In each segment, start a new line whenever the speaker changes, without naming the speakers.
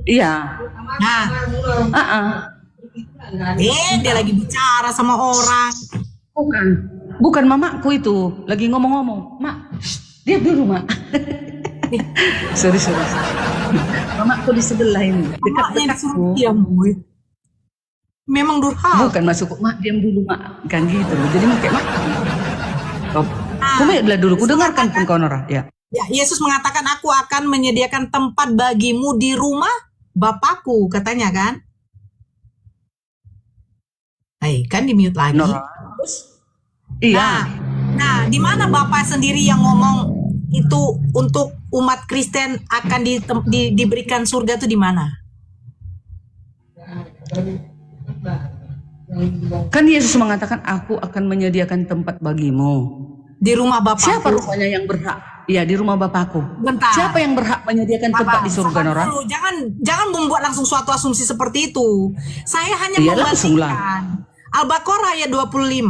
Iya.
Nah, dia lagi bicara sama orang.
Bukan mamaku itu lagi ngomong-ngomong. Mak, dia dulu mak. sorry. Mamaku di sebelah ini, dekat-dekatku.
Diam, boy. Memang durhaka.
Bukan masuk, mak diam dulu mak, kan gitu. Jadi mak kayak mak. Kau lihat dulu, ku dengarkan pun kau Nora. Ya.
Ya, Yesus mengatakan aku akan menyediakan tempat bagimu di rumah Bapakku, katanya kan? Kan di mute lagi.
Nora. Iya.
Nah, di mana Bapak sendiri yang ngomong itu untuk umat Kristen akan diberikan surga itu di mana?
Kan Yesus mengatakan aku akan menyediakan tempat bagimu.
Di rumah Bapakku.
Siapa rupanya yang berhak? Ya, di rumah Bapakku.
Bentar.
Siapa yang berhak menyediakan tempat di surga, Nora?
Jangan membuat langsung suatu asumsi seperti itu. Saya hanya
langsung
membandingkan. Al-Baqarah ayat 25,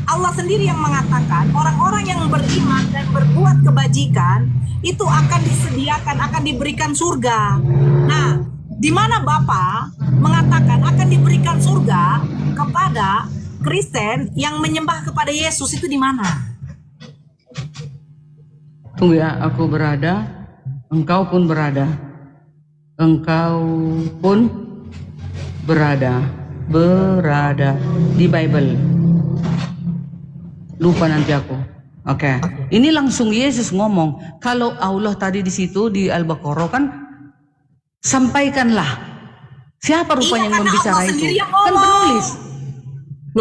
Allah sendiri yang mengatakan orang-orang yang beriman dan berbuat kebajikan itu akan disediakan, akan diberikan surga. Nah, di mana Bapa mengatakan akan diberikan surga kepada Kristen yang menyembah kepada Yesus, itu di mana?
Tunggu ya, aku berada, engkau pun berada. Engkau pun berada di Bible. Lupa nanti aku. Oke. Ini langsung Yesus ngomong. Kalau Allah tadi di situ di Al-Baqarah kan sampaikanlah. Siapa rupanya yang membicara itu? Kan penulis.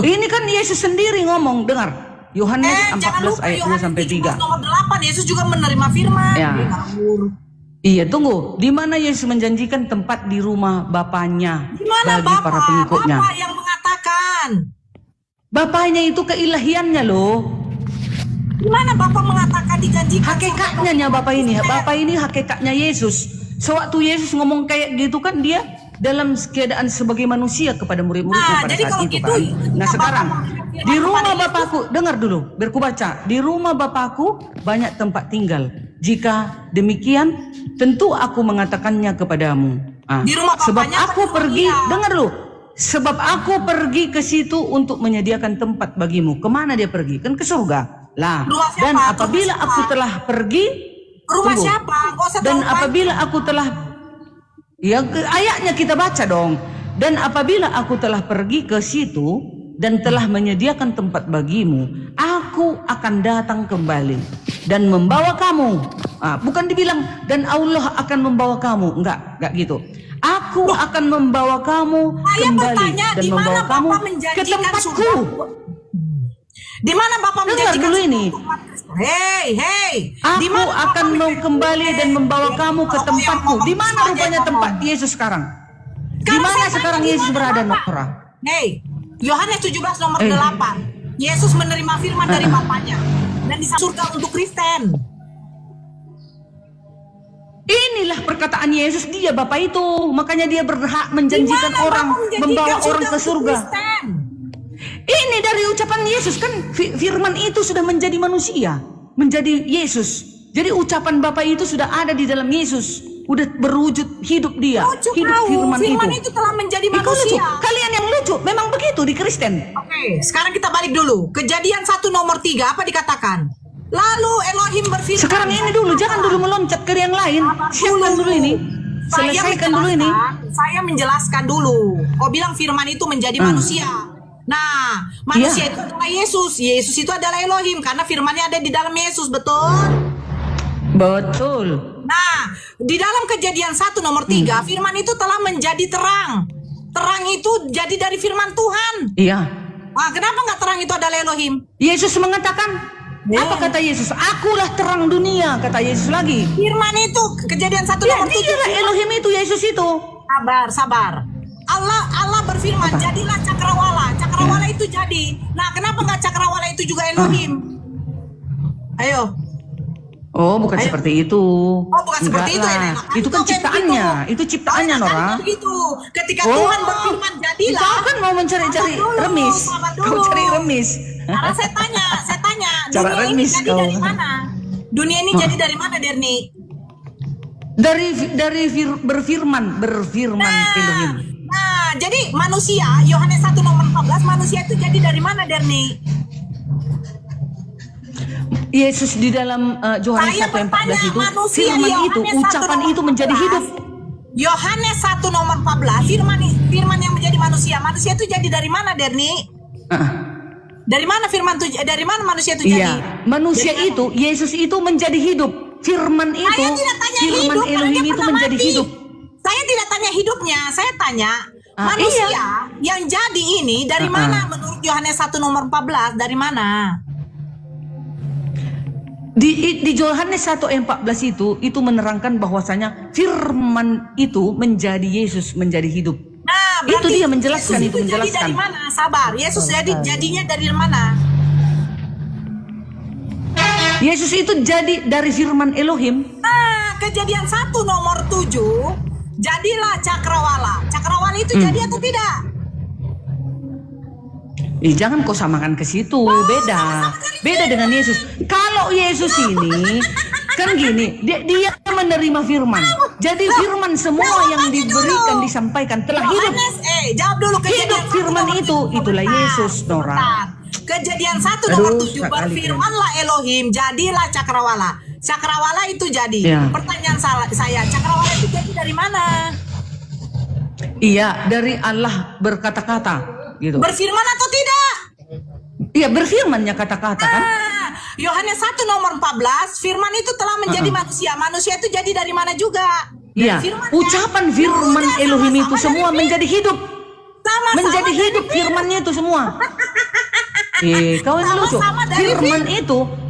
Ini kan Yesus sendiri ngomong, dengar. Yohanes 14 ayat 2 sampai 3.
Nomor 8, Yesus juga menerima firman.
Ya. Iya, tunggu. Di mana Yesus menjanjikan tempat di rumah Bapaknya bagi para pengikutnya?
Bapak yang mengatakan.
Bapaknya itu keilahiannya loh.
Di mana Bapak mengatakan dijanjikan?
Hakikatnya Bapak ini hakikatnya Yesus. Sewaktu Yesus ngomong kayak gitu kan dia dalam keadaan sebagai manusia kepada murid-muridnya pada saat itu kan. Nah sekarang di rumah Bapakku, dengar dulu, biar ku baca. Di rumah Bapakku banyak tempat tinggal. Jika demikian, tentu aku mengatakannya kepadamu.
Di rumah
sebab aku pergi, dengar dulu. Sebab aku pergi ke situ untuk menyediakan tempat bagimu. Kemana dia pergi? Kan ke surga. Lah. Dan apabila aku telah pergi,
rumah siapa?
Dan apabila aku telah, ya ayatnya kita baca dong. Dan apabila aku telah pergi ke situ dan telah menyediakan tempat bagimu, aku akan datang kembali dan membawa kamu. Bukan dibilang dan Allah akan membawa kamu, enggak gitu. Aku akan membawa kamu kembali dan membawa kamu ke tempatku.
Di mana Bapak menjanjikan
dulu ini?
Hei.
Aku akan kembali dan membawa kamu ke tempatku. Di mana rupanya tempat Yesus sekarang? Di mana sekarang Yesus berada, Nora?
Hei, Yohanes 17 nomor 8. Yesus menerima firman dari Bapaknya dan di surga untuk Kristen.
Inilah perkataan Yesus, dia Bapa itu. Makanya dia berhak menjanjikan orang, membawa orang ke surga. Ini dari ucapan Yesus kan, firman itu sudah menjadi manusia, menjadi Yesus. Jadi ucapan Bapa itu sudah ada di dalam Yesus, udah berwujud hidup dia, hidup firman itu
telah menjadi manusia.
Lucu. Kalian yang lucu, memang begitu di Kristen.
Oke, sekarang kita balik dulu. Kejadian 1 nomor 3 apa dikatakan? Lalu Elohim berfirman.
Sekarang ini dulu, jangan dulu meloncat ke yang lain. Siapkan dulu ini. Selesaikan dulu ini.
Saya menjelaskan dulu. Kau bilang firman itu menjadi manusia. Nah, manusia itu adalah Yesus. Yesus itu adalah Elohim karena firmannya ada di dalam Yesus, betul?
Betul.
Nah, di dalam Kejadian 1 nomor 3, firman itu telah menjadi terang. Terang itu jadi dari firman Tuhan.
Iya.
Kenapa nggak terang itu adalah Elohim?
Yesus mengatakan, apa kata Yesus? Akulah terang dunia, kata Yesus lagi.
Firman itu Kejadian 1 nomor 7.
Dialah Elohim itu, Yesus itu.
Sabar. Allah berfirman, jadilah cakrawala. Cakrawala itu jadi. Nah, kenapa nggak cakrawala itu juga Elohim? Ayo.
Oh, bukan seperti itu.
Oh, bukan seperti itu.
Itu kan ciptaannya. Itu ciptaannya, Nora.
Begitu. Ketika Tuhan berfirman, jadilah.
Kau kan mau mencari-cari remis. Kau cari remis.
Karena saya tanya.
Cara
Dunia ini
remis
jadi dari mana? Dunia ini jadi dari mana, Derni?
Berfirman Elohim.
Nah, jadi manusia, Yohanes 1 nomor 14, manusia itu jadi dari mana, Derni?
Yesus di dalam Yohanes
Saya
1 ayat 14 itu,
manusia
firman
di
itu,
Yohanes 1
ucapan
nomor
itu menjadi
14.
hidup.
Yohanes 1 nomor 14, firman yang menjadi manusia. Manusia itu jadi dari mana, Derni? Dari mana dari mana manusia itu jadi?
Iya, manusia
Dari
itu, Yesus itu menjadi hidup. Firman itu,
Saya tidak tanya
firman
hidup, karena
Elohim
dia
itu
pernah
menjadi
mati.
hidup.
Saya tidak tanya hidupnya, saya tanya manusia yang jadi ini dari mana menurut Yohanes 1 nomor 14, dari mana?
Di Yohanes 1 ayat 14 itu menerangkan bahwasanya firman itu menjadi Yesus, menjadi hidup.
Nah,
Itu
berarti
dia menjelaskan,
Yesus
itu
jadi
menjelaskan.
dari mana? Sabar, Yesus jadinya dari mana?
Yesus itu jadi dari firman Elohim.
Nah, Kejadian 1 nomor 7, jadilah cakrawala. Cakrawala itu jadi atau tidak?
Jangan kau samakan ke situ, beda dengan Yesus. Kalau Yesus ini kan gini, dia menerima firman. Jadi firman semua yang diberikan, disampaikan telah hidup.
Yohanes, jawab dulu Kejadian
Hidup
1
firman
nomor
itu,
7.
itulah Yesus, Nora.
Bentar. Kejadian 1 nomor
Aduh,
7,
sekali,
berfirmanlah Elohim, jadilah cakrawala. Cakrawala itu jadi.
Ya.
Pertanyaan saya, cakrawala itu jadi dari mana?
Iya, dari Allah berkata-kata, gitu.
Berfirman atau tidak?
Iya, berfirmannya kata-kata kan?
Yohanes 1 nomor 14, firman itu telah menjadi manusia. Manusia itu jadi dari mana juga?
Iya,
Firman,
ucapan firman
Udah,
Elohim
sama-sama
itu semua
dari
menjadi hidup.
Sama-sama
Menjadi
dari
hidup firmannya itu semua. Kau ini lucu.
Sama-sama dari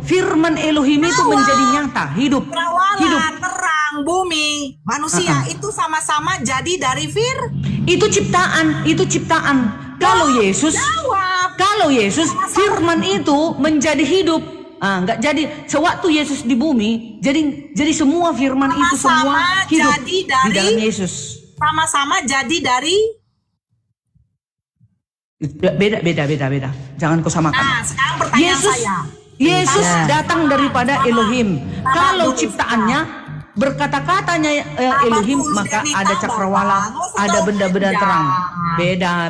Firman Elohim itu menjadi nyata, hidup.
Cakrawala, terang, bumi, manusia itu sama-sama jadi dari
Itu ciptaan. Kalau Yesus, firman itu menjadi hidup. Enggak jadi sewaktu Yesus di bumi, jadi semua firman itu semua hidup
jadi dari,
di dalam Yesus.
Sama-sama jadi dari.
Beda. Jangan kau samakan.
Nah, sekarang pertanyaan saya.
Yesus datang daripada Elohim. Kalau ciptaannya berkata-katanya Elohim, maka ada cakrawala, ada benda-benda terang. Beda,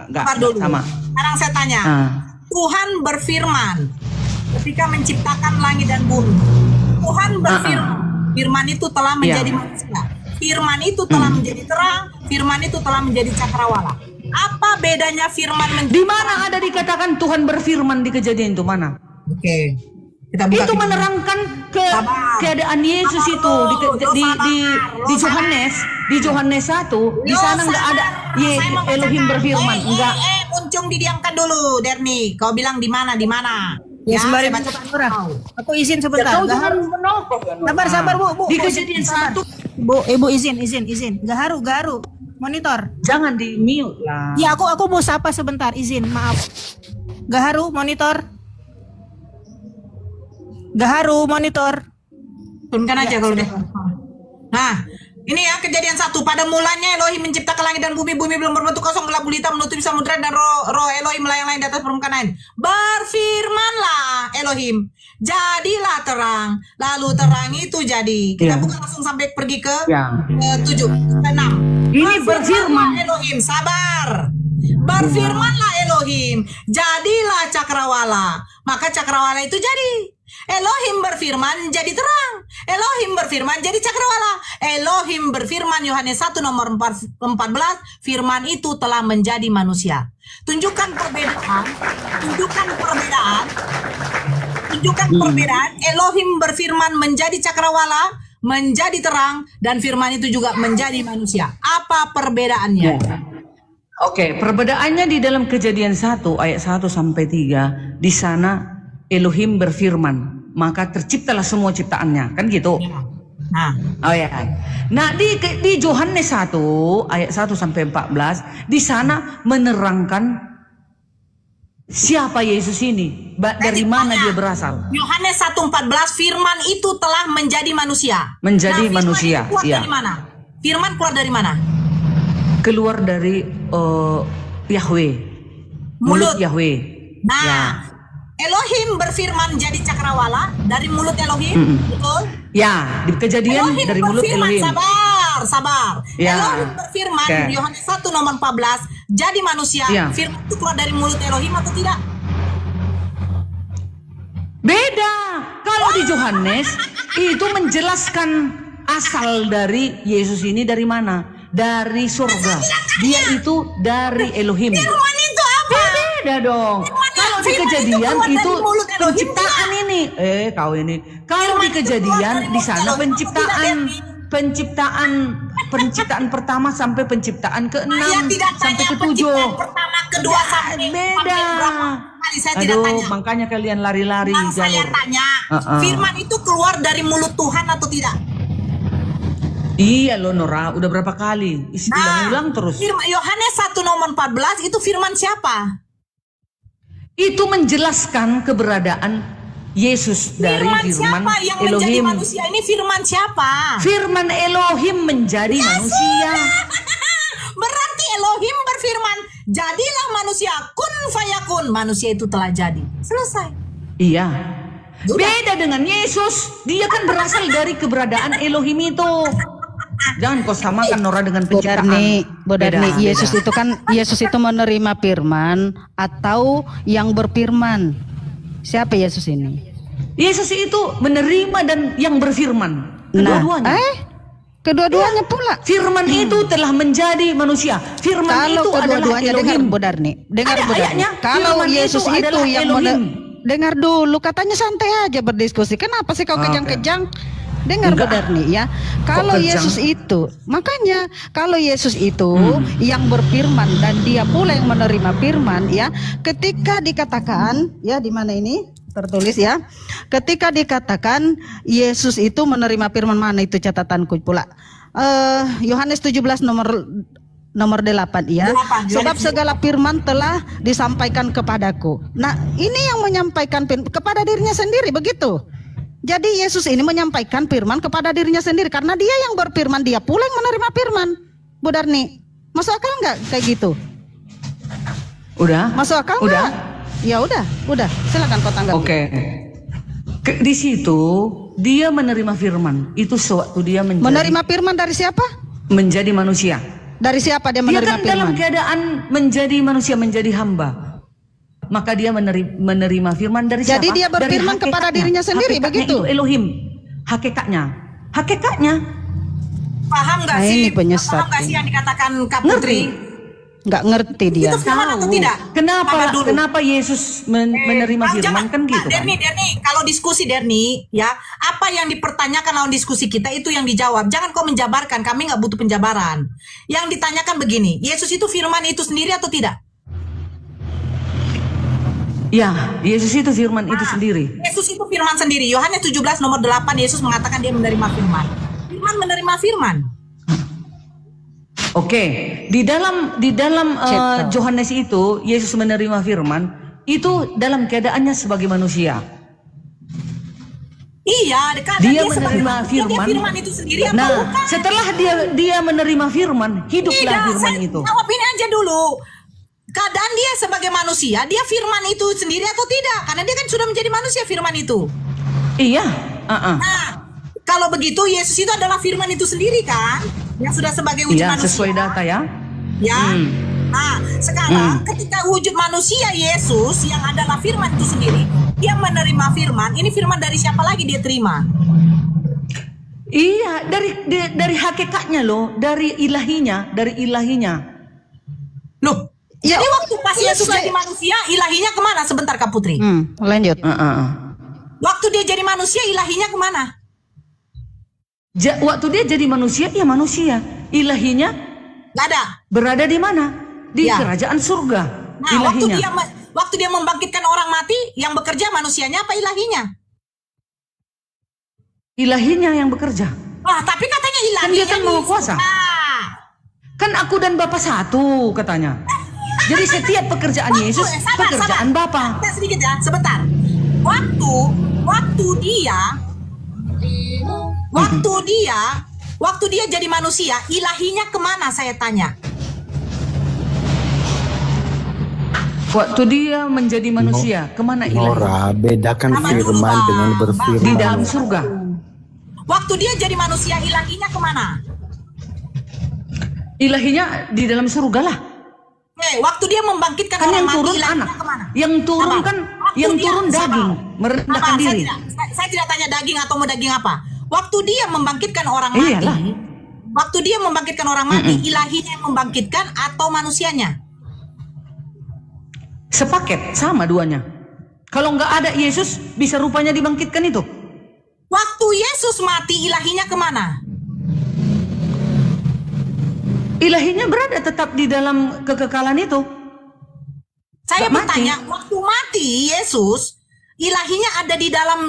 enggak sama.
Sekarang saya tanya, Tuhan berfirman ketika menciptakan langit dan bumi. Tuhan berfirman, firman itu telah menjadi manusia. Firman itu telah menjadi terang, firman itu telah menjadi cakrawala. Apa bedanya firman
Di mana ada dikatakan Tuhan berfirman di Kejadian itu mana?
Oke. Kita buka
Itu menerangkan keadaan Yesus itu di Yohanes 1, di sana enggak ada Elohim berfirman, enggak.
Muncung didiamkan dulu, Derni. Kau bilang di mana?
Ya, sembari
saya baca
Nora. Aku izin sebentar.
Kau jangan menolak.
Sabar, Bu.
Di Kejadian 1.
Ibu izin. Gaharu. Monitor.
Jangan di mute lah.
Ya, aku mau sapa sebentar, izin, maaf. Gaharu, monitor.
Turunkan aja kalau udah. Nah, ini ya Kejadian 1. Pada mulanya Elohim menciptakan langit dan bumi. Bumi belum berbentuk kosong, gelap gulita menutupi samudera, dan roh Elohim melayang-layang di atas permukaan air. Berfirmanlah Elohim, jadilah terang. Lalu terang itu jadi. Kita buka langsung sampai pergi ke 7, ke 6.
Ini berfirman
Elohim, sabar. Berfirmanlah Elohim, jadilah cakrawala. Maka cakrawala itu jadi. Elohim berfirman jadi terang. Elohim berfirman jadi cakrawala. Elohim berfirman Yohanes 1 nomor 14, firman itu telah menjadi manusia. Tunjukkan perbedaan. Elohim berfirman menjadi cakrawala, menjadi terang, dan firman itu juga menjadi manusia. Apa perbedaannya?
Oke, perbedaannya di dalam Kejadian 1 ayat 1 sampai 3, di sana Elohim berfirman, maka terciptalah semua ciptaannya, kan gitu.
Nah,
Nah, di Yohanes 1 ayat 1 sampai 14, di sana menerangkan siapa Yesus ini, dari mana dia berasal.
Yohanes 1:14, firman itu telah menjadi manusia.
Menjadi manusia,
Keluar dari mana? Firman keluar dari mana?
Keluar dari Yahweh. Mulut Yahweh.
Nah, Elohim berfirman jadi cakrawala dari mulut Elohim, betul?
Ya, di Kejadian
Elohim
dari mulut
berfirman,
Elohim.
sabar.
Ya.
Elohim berfirman,
Oke.
Yohanes 1 nomor 14, jadi manusia.
Ya.
Firman itu keluar dari mulut Elohim atau tidak?
Beda. Kalau di Yohanes itu menjelaskan asal dari Yesus ini dari mana? Dari surga. Dia itu dari Elohim.
Firman itu apa?
Beda dong. Kalau di
Firman itu
Kejadian
keluar dari
itu
mulut Elohim,
penciptaan ini. Kau ini. Kalau
Firman
di
itu keluar
Kejadian
dari
di
mulut
sana
Elohim,
penciptaan pertama sampai penciptaan ke-6
Saya tidak
sampai
tanya
ke-7.
penciptaan pertama, kedua, sampai
Beda.
berapa kali saya tidak
Aduh,
tanya.
makanya kalian lari-lari
Yang saya
jalur.
tanya,
Uh-uh.
firman itu keluar dari mulut Tuhan atau tidak?
Iya loh Nora, udah berapa kali? Ulang terus.
Firman Yohanes 1 nomor 14 itu firman siapa?
Itu menjelaskan keberadaan Yesus dari
Firman
firman
siapa yang menjadi
Elohim.
manusia ini? Firman siapa?
Firman Elohim menjadi manusia.
Berarti Elohim berfirman, jadilah manusia, kun fayakun. Manusia itu telah jadi. Selesai.
Iya.
Sudah.
Beda dengan Yesus. Dia kan berasal dari keberadaan Elohim itu. Jangan kau samakan Nora dengan penciptaan.
Bodarni,
Beda,
Yesus
beda.
itu kan Yesus itu menerima firman atau yang berfirman. Siapa Yesus ini?
Yesus itu menerima dan yang berfirman. Kedua-duanya.
Kedua-duanya pula.
Firman itu telah menjadi manusia. Firman
Kalau
itu adalah
kedua-duanya dengar
Elohim.
Bodarni, dengar
Ada
Bodarni.
ayatnya,
Kalau
firman
Yesus itu
adalah
yang
Elohim.
dengar dulu, katanya santai aja berdiskusi. Kenapa sih kau
Oke.
kejang-kejang? Dengar
Enggak.
Bodarni ya. Kalau
kejang?
Yesus itu, makanya kalau Yesus itu yang berfirman dan dia pula yang menerima firman ya, ketika dikatakan ya di mana ini tertulis ya, ketika dikatakan Yesus itu menerima firman, mana itu catatanku pula, Yohanes 17 nomor 8 ya.
8,
Sebab segala firman telah disampaikan kepadaku. Nah, ini yang menyampaikan kepada dirinya sendiri begitu. Jadi Yesus ini menyampaikan firman kepada dirinya sendiri karena dia yang berfirman, dia pula yang menerima firman. Bu Darni, masuk akal nggak kayak gitu?
Udah?
Masuk akal
Udah?
nggak? Ya udah. Silakan kau tanggapi.
Oke. Di situ dia menerima firman. Itu sewaktu dia
Menerima firman dari siapa?
menjadi manusia.
Dari siapa dia
Dia
menerima
kan dalam
firman?
keadaan menjadi manusia, menjadi hamba. Maka dia menerima firman dari siapa?
Jadi dia berfirman
Dari
kepada
hakikatnya.
dirinya sendiri,
Hakikatnya
begitu?
itu Elohim. Hakikatnya.
Paham nggak
Nah,
sih?
ini penyesat
Paham nggak
ini.
sih yang dikatakan Kak
Ngerti?
Putri?
Nggak ngerti dia.
Itu firman atau tidak? Apa dulu?
Kenapa Yesus menerima firman kan gitu kan?
Derni, kalau diskusi Derni, ya, apa yang dipertanyakan lawan diskusi kita itu yang dijawab. Jangan kau menjabarkan, kami nggak butuh penjabaran. Yang ditanyakan begini, Yesus itu firman itu sendiri atau tidak?
Ya, Yesus itu firman itu sendiri.
Yesus itu firman sendiri. Yohanes 17 nomor 8, Yesus mengatakan dia menerima firman. Firman menerima firman.
Oke, di dalam
Cipta.
Yohanes itu Yesus menerima firman itu dalam keadaannya sebagai manusia.
Iya, karena
Dia
dia sebagai
menerima
manusia, dia
firman.
firman itu sendiri atau
Nah,
bukan?
setelah dia menerima firman, hiduplah
Tidak,
firman
saya
itu.
jawab ini aja dulu. Keadaan dia sebagai manusia, dia firman itu sendiri atau tidak? Karena dia kan sudah menjadi manusia firman itu.
Iya,
Nah, kalau begitu Yesus itu adalah firman itu sendiri kan? Yang sudah sebagai wujud
iya
manusia.
sesuai data ya.
Ya. Nah, sekarang ketika wujud manusia Yesus yang adalah firman itu sendiri, dia menerima firman. Ini firman dari siapa lagi dia terima?
Iya, dari hakikatnya loh, dari ilahinya.
Loh,
Ya,
jadi waktu pas
iya,
Yesus
saya-
jadi manusia, ilahinya kemana? Sebentar Kak Putri.
Lanjut.
Waktu dia jadi manusia, ilahinya kemana?
Waktu dia jadi manusia, ya manusia. Ilahinya
Gak ada.
berada di mana? Di
Ya.
kerajaan surga.
Nah,
Ilahinya.
waktu dia membangkitkan orang mati, yang bekerja manusianya apa ilahinya?
Ilahinya yang bekerja.
Wah, tapi katanya ilahinya.
Kan dia kan maha kuasa.
Nah,
Kan aku dan Bapa satu katanya. Jadi setiap pekerjaan Yesus pekerjaan Bapa.
Sebentar sedikit ya, sebentar. Waktu dia jadi manusia, ilahinya kemana saya tanya?
Waktu dia menjadi manusia, kemana ilahi?
Nora, bedakan
Apa dulu,
firman
Bang?
dengan
Di
berfirman.
dalam surga.
Waktu dia jadi manusia, ilahinya kemana?
Ilahinya di dalam surga lah.
Waktu dia membangkitkan
Kan
orang
yang
mati,
turun
ilahinya
anak.
kemana?
Yang turun
Sabar.
kan,
Waktu
yang
dia-
turun daging,
sabar.
merendahkan
Sabar,
diri.
Saya tidak tanya daging atau mau daging apa. Waktu dia membangkitkan orang mati,
Iyalah.
waktu dia membangkitkan orang mati, ilahinya yang membangkitkan atau manusianya?
Sepaket, sama duanya. Kalau nggak ada Yesus, bisa rupanya dibangkitkan itu.
Waktu Yesus mati, ilahinya kemana?
Ilahinya berada tetap di dalam kekekalan itu.
Saya
Nggak mati.
bertanya, waktu mati Yesus, ilahinya ada di dalam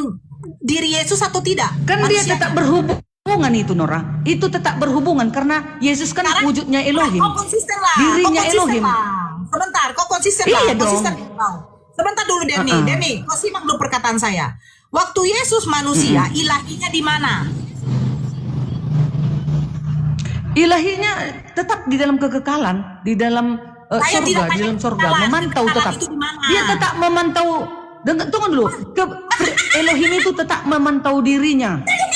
diri Yesus atau tidak?
Kan dia
Manusianya.
tetap berhubungan itu, Nora. Itu tetap berhubungan karena Yesus kan
Sekarang,
wujudnya Elohim.
Kau konsisten lah.
Dirinya
Kau konsisten
Elohim.
lah. Sebentar, kau konsisten
Iya
lah.
dong.
Konsisten kau. Sebentar dulu Denny. Denny, kau simak dulu perkataan saya. Waktu Yesus manusia, ilahinya di mana?
Ilahinya tetap di dalam kekekalan, di dalam
Saya tidak
surga, di
tanya
dalam surga,
kekekalan.
memantau
Kekekalan
tetap.
itu di mana?
Dia tetap memantau. Tunggu dulu. Elohim itu tetap memantau dirinya,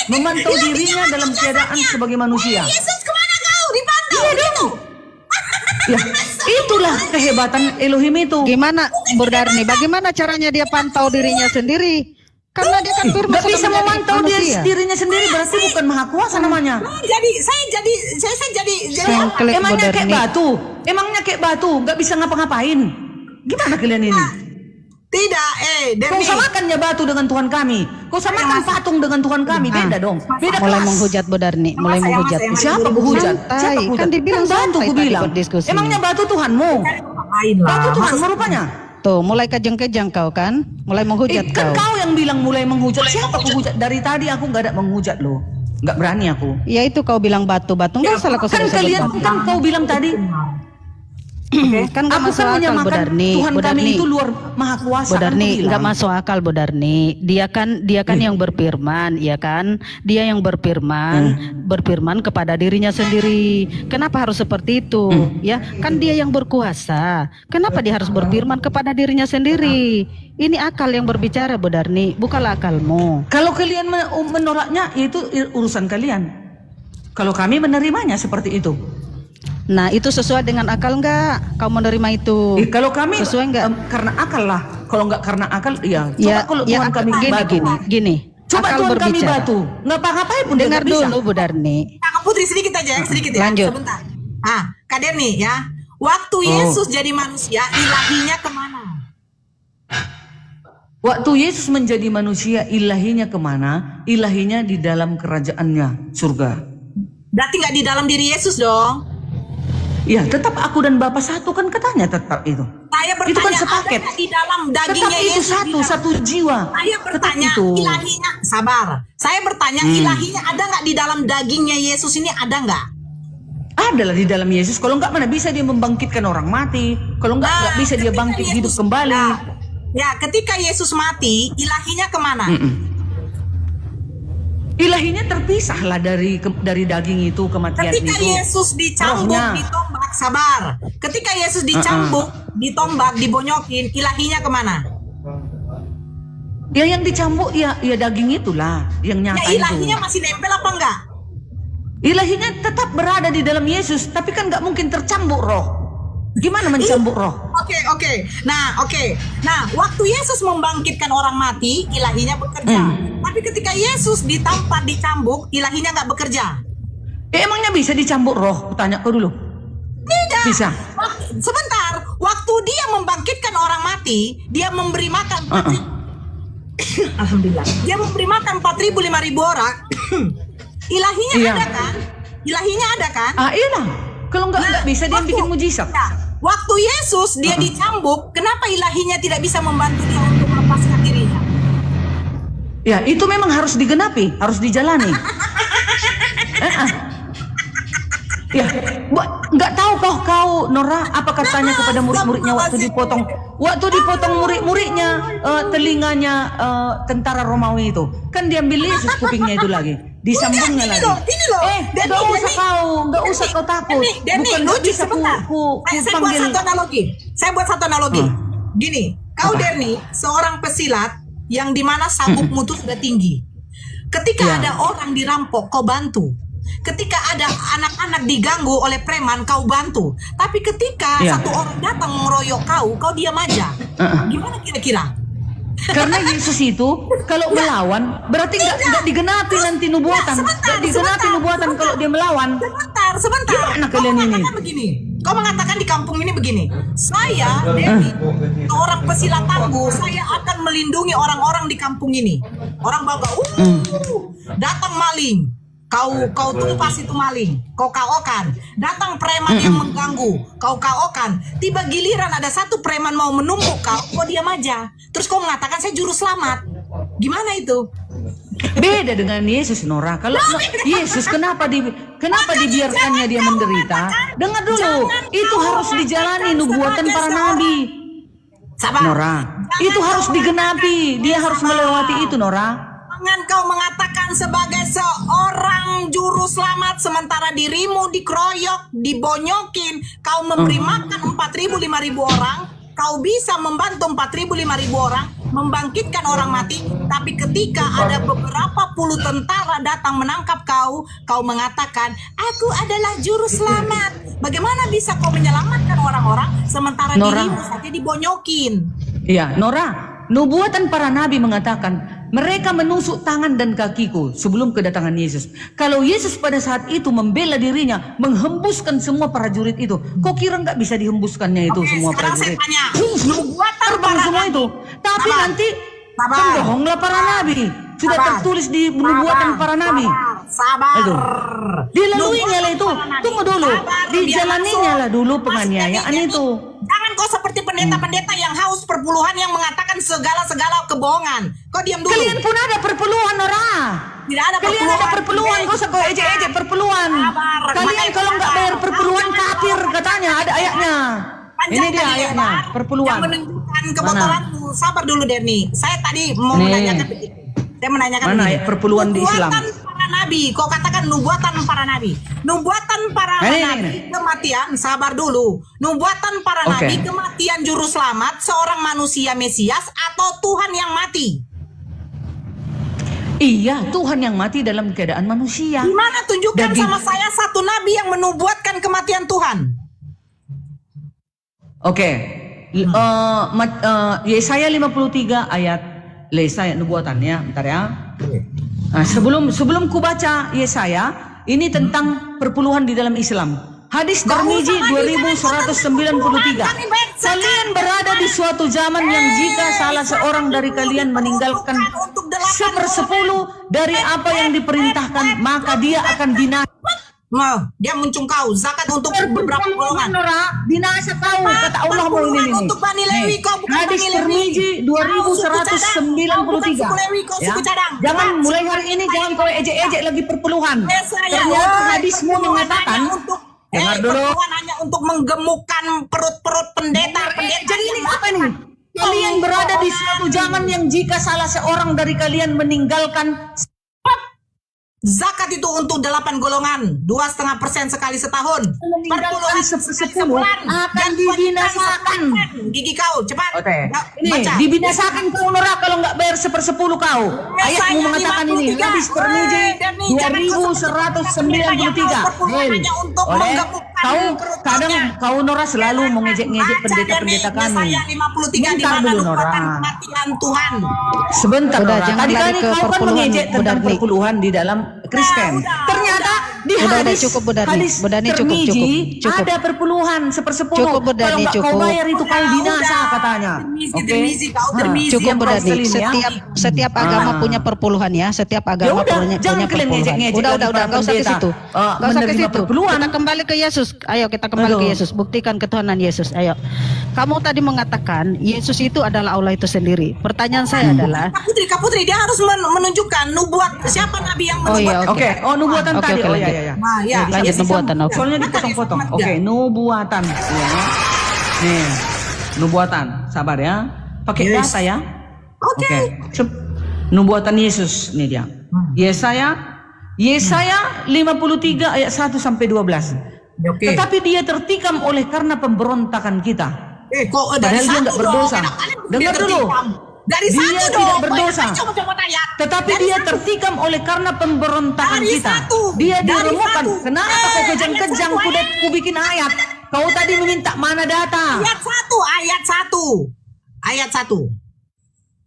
memantau dirinya dalam keadaan sebagai manusia.
Yesus kemana kau? Dipantau.
Iya dong. Ya, itulah kehebatan Elohim itu.
Gimana Burdarni? Bagaimana caranya dia pantau dirinya sendiri? Karena dia kan firman
Gak
sudah
bisa
menjadi
memantau
manusia.
dirinya sendiri, berarti bukan maha kuasa namanya.
Saya jadi
Sengklik
Emangnya kayak
Burdarni.
batu, emangnya kayak batu, nggak bisa ngapa-ngapain. Gimana kalian ini?
tidak.
Kau
Denny.
samakannya batu dengan Tuhan kami. Kau samakan patung dengan Tuhan kami, beda dong. Beda
Mulai
kelas.
menghujat Burdarni, mulai
Mas,
menghujat.
Mas,
Siapa kuhujat?
Santai,
Siapa kuhujat?
kan dibilang
batu
santai
ku
tadi
bilang.
berdiskusi.
Emangnya batu Tuhanmu?
Ngapain lah?
Batu Tuhanmu rupanya.
Tuh, mulai kejang-kejang kau kan? Mulai menghujat
Kan
kau.
kau yang bilang mulai menghujat. Siapa kuhujat? Dari tadi aku nggak ada menghujat loh. Nggak berani aku.
Ya itu kau bilang batu-batu, enggak salah kau
Kan
sebut
kalian
batu.
kan kau bilang tadi.
Kan nggak
Aku
masuk
kan
akal
menyamakan
Burdarni.
Tuhan kami
Burdarni.
itu luar maha kuasa.
Bodarni
kan
nggak masuk akal Bodarni. Dia kan yang berfirman, ya kan? Dia yang berfirman kepada dirinya sendiri. Kenapa harus seperti itu? Ya, kan dia yang berkuasa. Kenapa dia harus berfirman kepada dirinya sendiri? Ini akal yang berbicara Bodarni, bukanlah akalmu.
Kalau kalian menolaknya, itu urusan kalian. Kalau kami menerimanya seperti itu.
Nah, itu sesuai dengan akal nggak? Kau menerima itu?
Kalau kami
Sesuai nggak?
karena akal lah. Kalau nggak karena akal, ya. Coba
Ya,
kalau
ya
Tuhan kami batu.
gini.
Coba
akal
Tuhan kami
berbicara.
batu. Nggak apa-ngapain pun dia
Dengar
nggak bisa.
dulu Bodarni.
Kak Putri sedikit aja, sedikit ya.
Lanjut.
Sebentar. Kak Denny ya. Waktu Yesus jadi manusia, ilahinya kemana?
Waktu Yesus menjadi manusia, ilahinya kemana? Ilahinya di dalam kerajaannya, surga.
Berarti nggak di dalam diri Yesus dong.
Ya, tetap aku dan Bapa satu kan katanya tetap itu.
Saya
Itu kan
bertanya,
sepaket.
ada nggak di dalam
Tetap
dagingnya
itu
Yesus?
satu jiwa.
Saya
Tetap
bertanya,
itu.
ilahinya, sabar. Saya bertanya, ilahinya ada nggak di dalam dagingnya Yesus ini, ada nggak?
Adalah di dalam Yesus. Kalau enggak mana bisa dia membangkitkan orang mati. Kalau enggak bisa dia
ketika
bangkit hidup
Yesus-
kembali.
Ya, ketika Yesus mati, ilahinya kemana?
Ilahinya terpisahlah dari daging itu, kematian
Ketika
itu.
Yesus dicambuk,
Rohnya.
ditombak, sabar. Ketika Yesus dicambuk, ditombak, dibonyokin, ilahinya kemana?
Ya yang dicambuk ya daging itulah yang
Ya
nyata itu.
ilahinya masih nempel apa enggak?
Ilahinya tetap berada di dalam Yesus, tapi kan nggak mungkin tercambuk roh. Gimana mencambuk roh?
Oke. Nah, waktu Yesus membangkitkan orang mati, ilahinya bekerja. Tapi ketika Yesus ditampar, dicambuk, ilahinya nggak bekerja.
Emangnya bisa dicambuk roh? Tanya kau dulu.
Tidak.
Bisa.
Sebentar, waktu dia membangkitkan orang mati, dia memberi makan 4.000. Alhamdulillah. Dia memberi makan 4.000, 5.000 orang. Ilahinya
Iya.
ada kan? Ilahinya ada kan?
Iya. Kalau nggak bisa dia bikin mujizat.
Nah, waktu Yesus dia dicambuk, kenapa ilahinya tidak bisa membantu dia untuk melepaskan dirinya?
Ya itu memang harus digenapi, harus dijalani. Ya, nggak tahu kau Nora apa katanya kepada murid-muridnya waktu dipotong murid-muridnya telinganya tentara Romawi itu, kan diambil Yesus kupingnya itu lagi, disambungnya lagi.
Ini loh.
Nggak usah kau takut.
Denny,
Bukan nggak bisa ku
saya buat
panggil.
satu analogi. Saya buat satu analogi. Gini, kau Denny, seorang pesilat yang dimana sabukmu tuh sudah tinggi. Ketika
Ya.
ada orang dirampok, kau bantu. Ketika ada anak-anak diganggu oleh preman, kau bantu. Tapi ketika
Ya.
satu orang datang mengeroyok kau diam aja. Gimana kira-kira?
Karena Yesus itu kalau melawan berarti nggak digenapi nanti nubuatan. Nggak digenapi nubuatan kalau dia melawan.
Sebentar.
Gimana
Kau
kalian ini?
mengatakan begini. Kau mengatakan di kampung ini begini. Saya, Devi, orang pesilat tangguh, saya akan melindungi orang-orang di kampung ini. Orang bangga, datang maling. Kau tumpas itu maling, kau KO-kan. Datang preman yang mengganggu, kau KO-kan. Tiba giliran ada satu preman mau menumpuk kau diam aja. Terus kau mengatakan saya juru selamat. Gimana itu?
Beda dengan Yesus, Nora. Kalau Yesus kenapa dibiarkannya dia menderita? Dengar dulu, itu harus dijalani nubuatan para nabi.
Sabar.
Nora, itu harus digenapi. Dia harus melewati itu, Nora.
Jangan kau mengatakan sebagai seorang juru selamat sementara dirimu dikeroyok, dibonyokin, kau memberi makan 4.000 5.000 orang, kau bisa membantu 4.000 5.000 orang, membangkitkan orang mati, tapi ketika ada beberapa puluh tentara datang menangkap kau mengatakan, aku adalah juru selamat. Bagaimana bisa kau menyelamatkan orang-orang sementara
Nora.
dirimu saja dibonyokin?
Iya, Nora. Nubuatan para nabi mengatakan mereka menusuk tangan dan kakiku sebelum kedatangan Yesus. Kalau Yesus pada saat itu membela dirinya, menghembuskan semua prajurit itu, kok kira nggak bisa dihembuskannya itu
Oke,
semua
sekarang
prajurit?
saya tanya.
Nubuatan terbang semua itu. Tapi
Sabar.
nanti
Sabar.
pembohonglah para nabi. Sudah
Sabar.
tertulis di nubuatan para nabi.
Sabar.
Aduh. Dilaluinya lah itu. Tunggu dulu. Dijalaninya lah dulu penganiayaan itu.
Jangan kau seperti pendeta-pendeta yang haus perpuluhan yang mengatakan segala-segala kebohongan. Kau diam dulu.
Kalian pun ada perpuluhan, Nora.
Tidak ada
Kalian ada perpuluhan, kok usah kau ejek-ejek perpuluhan.
Sabar.
Kalian
Makanya
kalau nggak
sabar.
bayar perpuluhan kafir katanya, ada ayatnya. Ini
Panjang
dia
tadi
ayatnya,
lebar,
perpuluhan.
Yang menunjukkan kebotolanmu. Sabar dulu, Denny. Saya tadi mau
Nih.
menanyakan begini. Saya menanyakan
Mana
begini.
ayat perpuluhan di Islam?
Nubuatan para nabi. Kau katakan nubuatan para nabi. Nubuatan para
Ini.
nabi kematian. Sabar dulu. Nubuatan para
Oke.
nabi kematian juru selamat seorang manusia Mesias atau Tuhan yang mati.
Iya, Tuhan yang mati dalam keadaan manusia.
Gimana tunjukkan
Daging.
sama saya satu nabi yang menubuatkan kematian Tuhan?
Oke. Yesaya 53 ayat Yesaya nubuatan ya, bentar ya. Nah, sebelum ku baca Yesaya, ini tentang perpuluhan di dalam Islam. Hadis Tirmizi 2193. Kalian berada di suatu zaman yang jika salah seorang dari kalian meninggalkan 1/10 dari apa yang diperintahkan, maka dia akan binasa.
Nah, dia mencungkau zakat untuk beberapa golongan.
Binasa kau, kata Allah mau ini.
Untuk Bani Lewi, kau bukan
Hadis
Bani Lewi.
Tirmizi 2193.
Kau
Ya.
suku cadang.
Jangan mulai hari ini jangan kau ejek-ejek lagi perpuluhan. Ternyata hadismu mengatakan, dengar dulu.
Perpuluhan hanya untuk menggemukkan perut-perut pendeta-pendeta.
Jadi ini apa nih? Kalian berada di suatu zaman yang jika salah seorang dari kalian meninggalkan
Zakat itu untuk 8 golongan, 2,5% sekali setahun. Perpuluhan
sepersepuh akan dibinasakan.
Gigi kau, cepat.
Oke.
Ya,
Ini
baca.
dibinasakan kau Nora kalau nggak bayar 1/10 kau. Ayatmu mengatakan ini. Hadis Tirmizi 2193.
Hanya untuk
Oleh
menggemukkan
kau
perut
kadang
kalian.
kau Nora selalu mengejek-ngejek pendeta-pendeta kami.
Yesaya 53 di
Bentar
mana
dulu,
nubuatan
Nora.
kematian Tuhan.
Sebentar
Udah,
Nora.
jangan
Tadi
lari
kali
ke
kau kan
perpuluhan,
mengejek
Bu
tentang
Darni.
perpuluhan di dalam Kristen. Ternyata di
Udah,
hadis
cukup, Bu Darni.
hadis
Bu Darni, cukup,
Tirmizi
cukup.
ada perpuluhan 1/10.
Cukup, Bu
Kalau
Darni,
nggak kau
cukup.
bayar itu kau binasa katanya.
Tirmizi, kau Tirmizi.
Cukup
yang
Bu Darni.
Muslim ya.
Setiap agama punya perpuluhan ya. Setiap agama
udah,
punya
jangan kalian
perpuluhan.
ngejek-ngejek
Udah,
lagi para
nggak usah ke
pendeta,
situ. Nggak usah ke
menerima
situ.
perpuluhan.
Kita kembali ke Yesus. Ayo kita kembali
Aduh.
ke Yesus. Buktikan ketuhanan Yesus. Ayo. Kamu tadi mengatakan Yesus itu adalah Allah itu sendiri. Pertanyaan saya adalah,
Kak Putri, dia harus menunjukkan nubuat siapa nabi yang
Oh, iya,
menubuatkan.
Oke, oh nubuatan
Oke,
tadi.
oke,
Oh ya
lanjut.
ya ya.
Nah, ya.
lanjut
Yesus
nubuatan.
yang-
Oke.
Soalnya dipotong-potong. Oke, nubuatan. Ya. Nih, nubuatan. Sabar ya. Pakai
Yes.
data ya.
Oke.
Nubuatan Yesus ini dia. Yesaya 53 ayat 1 sampai 12.
Oke.
Tetapi dia tertikam oleh karena pemberontakan kita.
Kok dari
Padahal dia
satu
nggak berdosa.
dong, enak kali
Dengar
dia
dulu.
tertikam. Dari
Dia
satu
tidak
dong.
berdosa.
Coba ayat.
Tetapi
Dari
dia
satu.
tertikam oleh karena pemberontakan
Dari
kita.
satu.
Dia
Dari
diremukkan.
satu.
Kenapa kau
ayat
kejang-kejang
satu,
ku bikin ayat? Kau tadi meminta mana data?
Ayat 1. Ayat 1.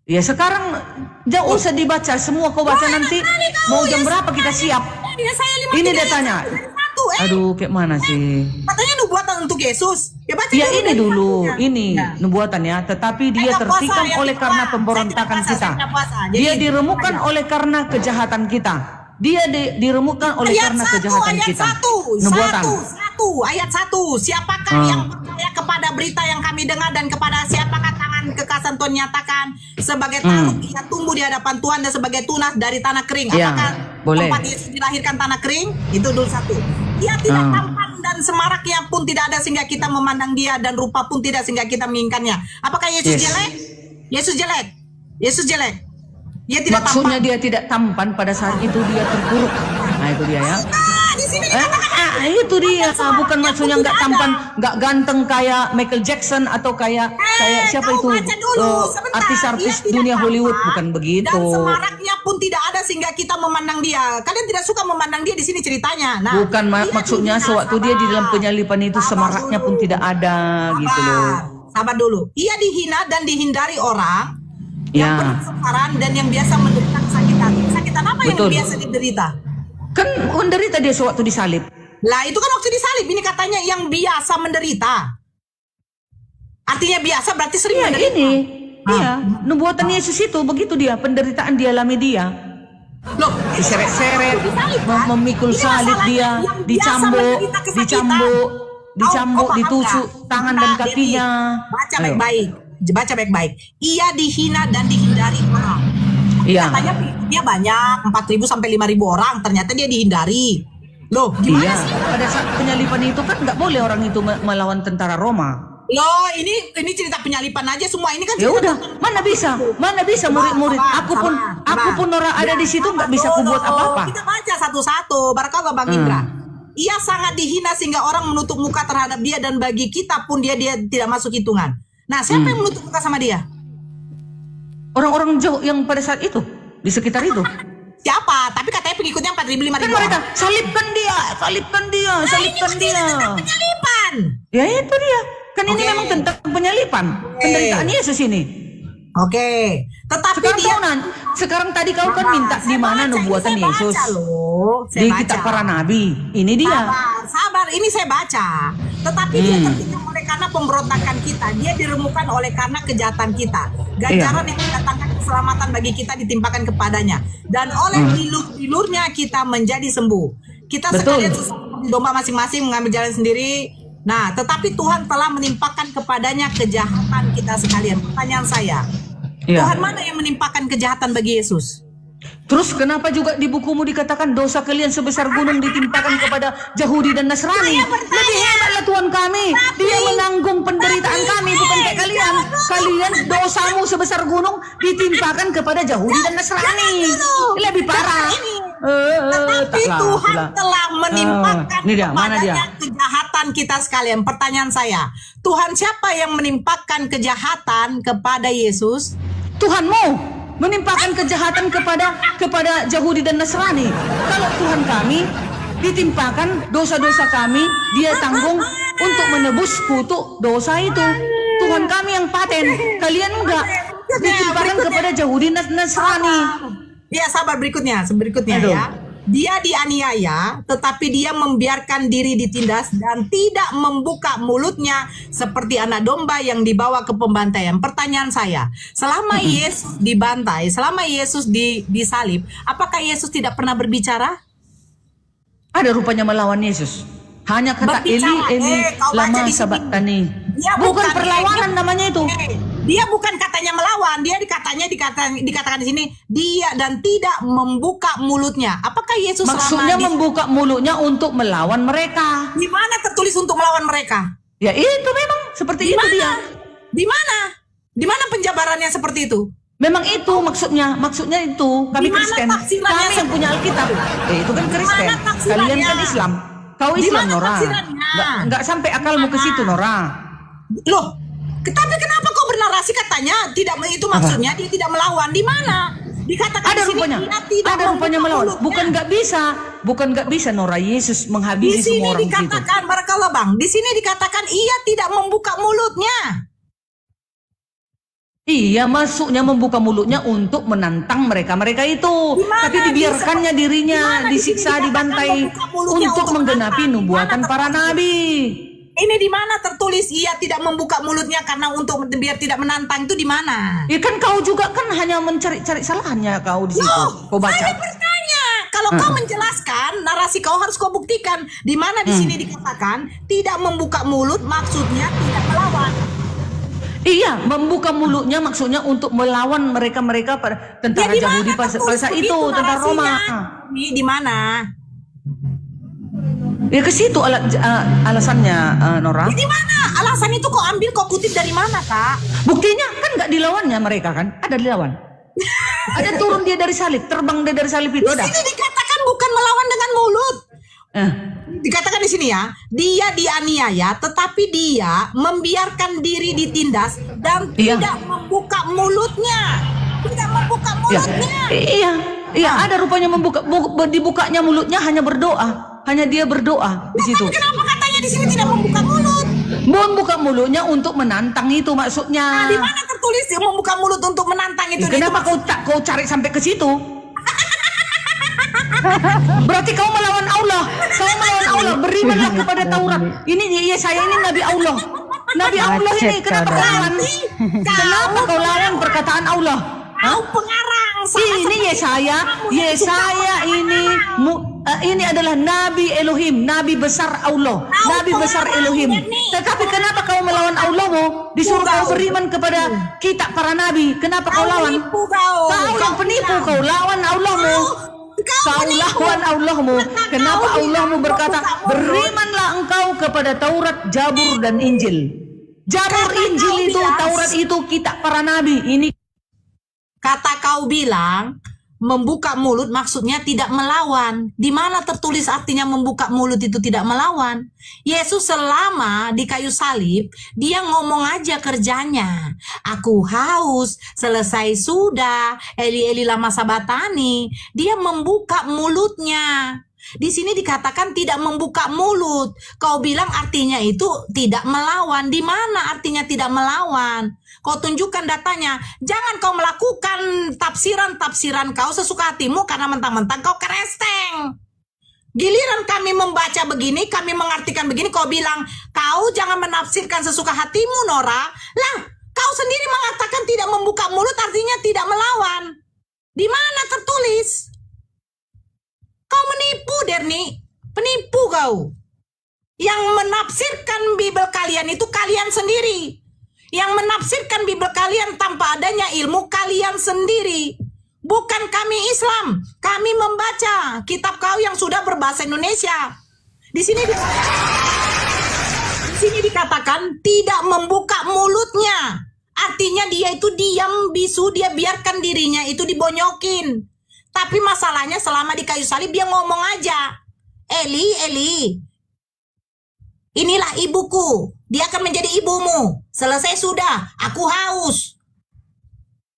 Ya sekarang jangan usah dibaca, semua kau baca nanti. Mau jam berapa kita siap?
Ya, saya
Ini
53
dia tanya.
Satu,
Aduh, kayak mana sih?
katanya nubuatan untuk Yesus. Ya baca
Ya
dulu
ini
dari
dulu,
satunya.
ini
Ya.
nubuatan ya. Tetapi dia
Saya nggak puasa,
tertikam
ya,
oleh
tidak
karena
puasa.
pemberontakan
Saya tidak
kita.
puasa, saya tidak puasa. Jadi,
Dia diremukkan
aja.
oleh karena kejahatan kita. Dia diremukkan oleh
Ayat
karena
1,
kejahatan
ayat
kita.
1.
Nubuatan.
Ayat 1. Siapakah yang percaya kepada berita yang kami dengar dan kepada siapakah tangan kekasih Tuhan nyatakan sebagai talut ia tumbuh di hadapan Tuhan dan sebagai tunas dari tanah kering.
Ya,
Apakah
boleh.
tempat Yesus dilahirkan tanah kering? Itu dulu 1. Ia tidak tampan dan semaraknya pun tidak ada sehingga kita memandang dia dan rupa pun tidak sehingga kita menginginkannya. Apakah Yesus
Yes.
jelek? Yesus jelek. Yesus jelek. Dia tidak
Maksudnya
tampan.
dia tidak tampan pada saat itu dia terpuruk. Nah itu dia ya.
Di sini dikatakan
Itu dia. Bukan maksudnya nggak tampan, nggak ganteng kayak Michael Jackson atau kayak siapa
kau
itu
baca dulu, sebentar.
artis-artis
Ia tidak
dunia
tampan
Hollywood, bukan begitu.
Dan semaraknya pun tidak ada sehingga kita memandang dia. Kalian tidak suka memandang dia di sini ceritanya. Nah,
Bukan
dia
maksudnya
dihina,
sewaktu dia di dalam
sabar.
penyalipan itu
Sabar
semaraknya
dulu.
pun tidak ada gitu loh.
Sabar dulu. Ia dihina dan dihindari orang
Ya.
yang berkesukaran dan yang biasa menderita kesakitan. Kesakitan apa
Betul.
yang biasa diderita?
Kan menderita dia sewaktu disalib.
Lah itu kan waktu disalib. Ini katanya yang biasa menderita. Artinya biasa berarti sering
Iya
menderita.
ini. Iya, nubuatan Yesus itu begitu dia, penderitaan dialami dia.
Loh,
Diseret-seret,
disalib, kan?
memikul
Ini
salib
masalahnya
dia,
yang biasa
dicambuk,
menderita kesakitan.
dicambuk,
Kau paham
ditusuk
nggak?
tangan
Bentar,
dan
Devi.
kakinya.
Baca
Ayo.
baik-baik. Baca baik-baik. Ia dihina dan dihindari orang.
Iya.
Katanya dia banyak 4.000 sampai 5.000 orang. Ternyata dia dihindari. Loh, gimana
Iya,
sih?
pada saat penyalipan itu kan nggak boleh orang itu melawan tentara Roma.
Loh, ini cerita penyalipan aja semua. Ini kan
Ya
cerita
udah, mana bisa murid-murid. Aku pun Nora ada di situ nggak bisa kubuat apa-apa.
Kita baca satu-satu. Barakallah Bang Indra. Ia sangat dihina sehingga orang menutup muka terhadap dia dan bagi kita pun dia tidak masuk hitungan. Nah, siapa yang menutup muka sama dia?
Orang-orang jauh yang pada saat itu di sekitar itu.
Siapa? Tapi katanya pengikutnya 4.000
Kan
5.000
mereka
orang.
salibkan dia.
Penyalipan.
Ya itu dia. Kan ini
Oke.
memang tentang penyalipan, penderitaan Yesus ini.
Oke. Tetapi
Sekarang
dia
sekarang tadi kau kan minta di mana nubuatan Yesus? Di kitab para nabi. Ini dia.
Sabar, ini saya baca. Tetapi dia tertikam oleh karena pemberontakan kita. Dia diremukkan oleh karena kejahatan kita. Ganjaran yang mendatangkan keselamatan bagi kita ditimpakan kepadanya. Dan oleh dilur-dilurnya kita menjadi sembuh. Kita
Betul.
sekalian seperti domba masing-masing mengambil jalan sendiri. Nah, tetapi Tuhan telah menimpakan kepadanya kejahatan kita sekalian. Pertanyaan saya,
Iya.
Tuhan mana yang menimpakan kejahatan bagi Yesus?
Terus kenapa juga di bukumu dikatakan dosa kalian sebesar gunung ditimpakan kepada Yahudi dan Nasrani? Lebih hebatlah Tuhan kami. Dia menanggung penderitaan kami, bukan kayak kalian. Kalian dosamu sebesar gunung ditimpakan kepada Yahudi dan Nasrani. Lebih parah.
Tetapi Tuhan telah menimpakan
Ini dia, mana dia?
kepadanya kejahatan kita sekalian. Pertanyaan saya, Tuhan siapa yang menimpakan kejahatan kepada Yesus?
Tuhanmu menimpakan kejahatan kepada Yahudi dan Nasrani. Kalau Tuhan kami ditimpakan dosa-dosa kami, dia tanggung untuk menebus kutuk dosa itu. Tuhan kami yang paten, kalian enggak. Ditimpakan kepada Yahudi dan Nasrani.
Ya, sabar berikutnya
Aduh.
ya. Dia dianiaya, tetapi dia membiarkan diri ditindas dan tidak membuka mulutnya seperti anak domba yang dibawa ke pembantaian. Pertanyaan saya, selama Yesus dibantai, selama Yesus disalib, apakah Yesus tidak pernah berbicara?
Ada rupanya melawan Yesus. Hanya kata
Berbicara.
Eli,
Kau baca
lama
di sini.
sabatani.
Dia
Bukan perlawanan namanya itu.
Dia bukan katanya melawan, dia dikatakan di sini dia dan tidak membuka mulutnya. Apakah Yesus
Maksudnya
selama
membuka mulutnya untuk melawan mereka.
di mana tertulis untuk melawan mereka?
Ya itu memang seperti
Di
itu
mana?
dia.
Di mana? Di mana penjabarannya seperti itu?
Memang itu maksudnya itu kami
Di mana
Kristen,
tafsirannya
kami yang punya Alkitab. Itu kan Kristen,
mana tafsirannya?
kalian kan Islam. Kau
Di
Islam
mana
Nora,
tafsirannya?
nggak sampai akalmu ke situ Nora.
Loh, tapi kenapa kau narasi katanya tidak, itu maksudnya dia tidak melawan. Di mana? Dikatakan
Ada
di sini
rupanya,
dia tidak
ada rupanya
membuka
melawan.
mulutnya.
Bukan nggak bisa Nora, Yesus
Di
menghabisi
sini
semua orang itu.
dikatakan, barakallah Bang, di sini dikatakan ia tidak membuka mulutnya.
Iya, masuknya membuka mulutnya untuk menantang mereka itu.
Di mana
Tapi dibiarkannya
di
dirinya
mana di sini
disiksa,
dikatakan
dibantai
membuka mulutnya
untuk
untuk
menggenapi
menantang?
nubuatan
Di mana
para
tertulis?
nabi.
Ini di mana tertulis ia tidak membuka mulutnya karena untuk biar tidak menantang, itu di mana?
Ya kan kau juga kan hanya mencari-cari salahnya kau di situ.
Loh,
Kau baca.
saya bertanya. Kalau kau menjelaskan, narasi kau harus kau buktikan. Di mana di sini dikatakan tidak membuka mulut, maksudnya tidak melawan.
Iya, membuka mulutnya maksudnya untuk melawan mereka-mereka pada tentara
Ya, di
Yahudi
mana
pada
tertulis
saat itu,
begitu
tentara Roma.
narasinya? Di mana?
Ya ke situ alasannya Nora.
Di mana? Alasan itu kau ambil, kau kutip dari mana, Kak?
Buktinya kan nggak dilawannya mereka kan? Ada dilawan. Ada turun dia dari salib, terbang dia dari salib itu
Di
ada.
sini dikatakan bukan melawan dengan mulut.
Eh,
Dikatakan di sini ya, dia dianiaya, tetapi dia membiarkan diri ditindas dan
Iya.
tidak membuka mulutnya. Tidak membuka
ya,
mulutnya.
iya, ada rupanya dibukanya mulutnya hanya berdoa. Hanya dia berdoa di situ.
Kenapa katanya di sini tidak membuka mulut?
Membuka mulutnya untuk menantang itu maksudnya.
Di mana tertulis dia membuka mulut untuk menantang itu?
Kenapa kau cari sampai ke situ? Berarti kau melawan Allah. Kau melawan Allah. Berimanlah kepada Taurat. Ini Yesaya ini Nabi Allah. Nabi Allah ini kenapa kau lawan? Kenapa kau lawan perkataan Allah?
Kau pengarang.
Ini Yesaya ini adalah Nabi Elohim, Nabi besar Allah, Nabi besar Elohim. Tetapi kenapa kau melawan Allahmu? Disuruh kau beriman kepada kitab para nabi. Kenapa kau lawan? Kau yang penipu, kau lawan Allahmu. Kau lawan Allahmu. Kenapa Allahmu berkata, berimanlah engkau kepada Taurat, Jabur dan Injil. Jabur, Injil itu, Taurat itu kitab para nabi. Ini
Kata kau bilang membuka mulut maksudnya tidak melawan. Di mana tertulis artinya membuka mulut itu tidak melawan? Yesus selama di kayu salib, dia ngomong aja kerjanya. Aku haus, selesai sudah, Eli Eli lama sabatani. Dia membuka mulutnya. Di sini dikatakan tidak membuka mulut. Kau bilang artinya itu tidak melawan. Di mana artinya tidak melawan? Kau tunjukkan datanya. Jangan kau melakukan tafsiran-tafsiran kau sesuka hatimu karena mentang-mentang kau keresteng. Giliran kami membaca begini, kami mengartikan begini, kau bilang, kau jangan menafsirkan sesuka hatimu, Nora. Lah, kau sendiri mengatakan tidak membuka mulut artinya tidak melawan. Di mana tertulis? Kau menipu, Derni. Penipu kau. Yang menafsirkan Bible kalian itu kalian sendiri. Yang menafsirkan Bible kalian tanpa adanya ilmu kalian sendiri. Bukan kami Islam. Kami membaca kitab kau yang sudah berbahasa Indonesia. Di sini dikatakan tidak membuka mulutnya. Artinya dia itu diam bisu, dia biarkan dirinya itu dibonyokin. Tapi masalahnya selama di kayu salib dia ngomong aja. Eli, Eli, inilah ibuku. Dia akan menjadi ibumu. Selesai sudah. Aku haus.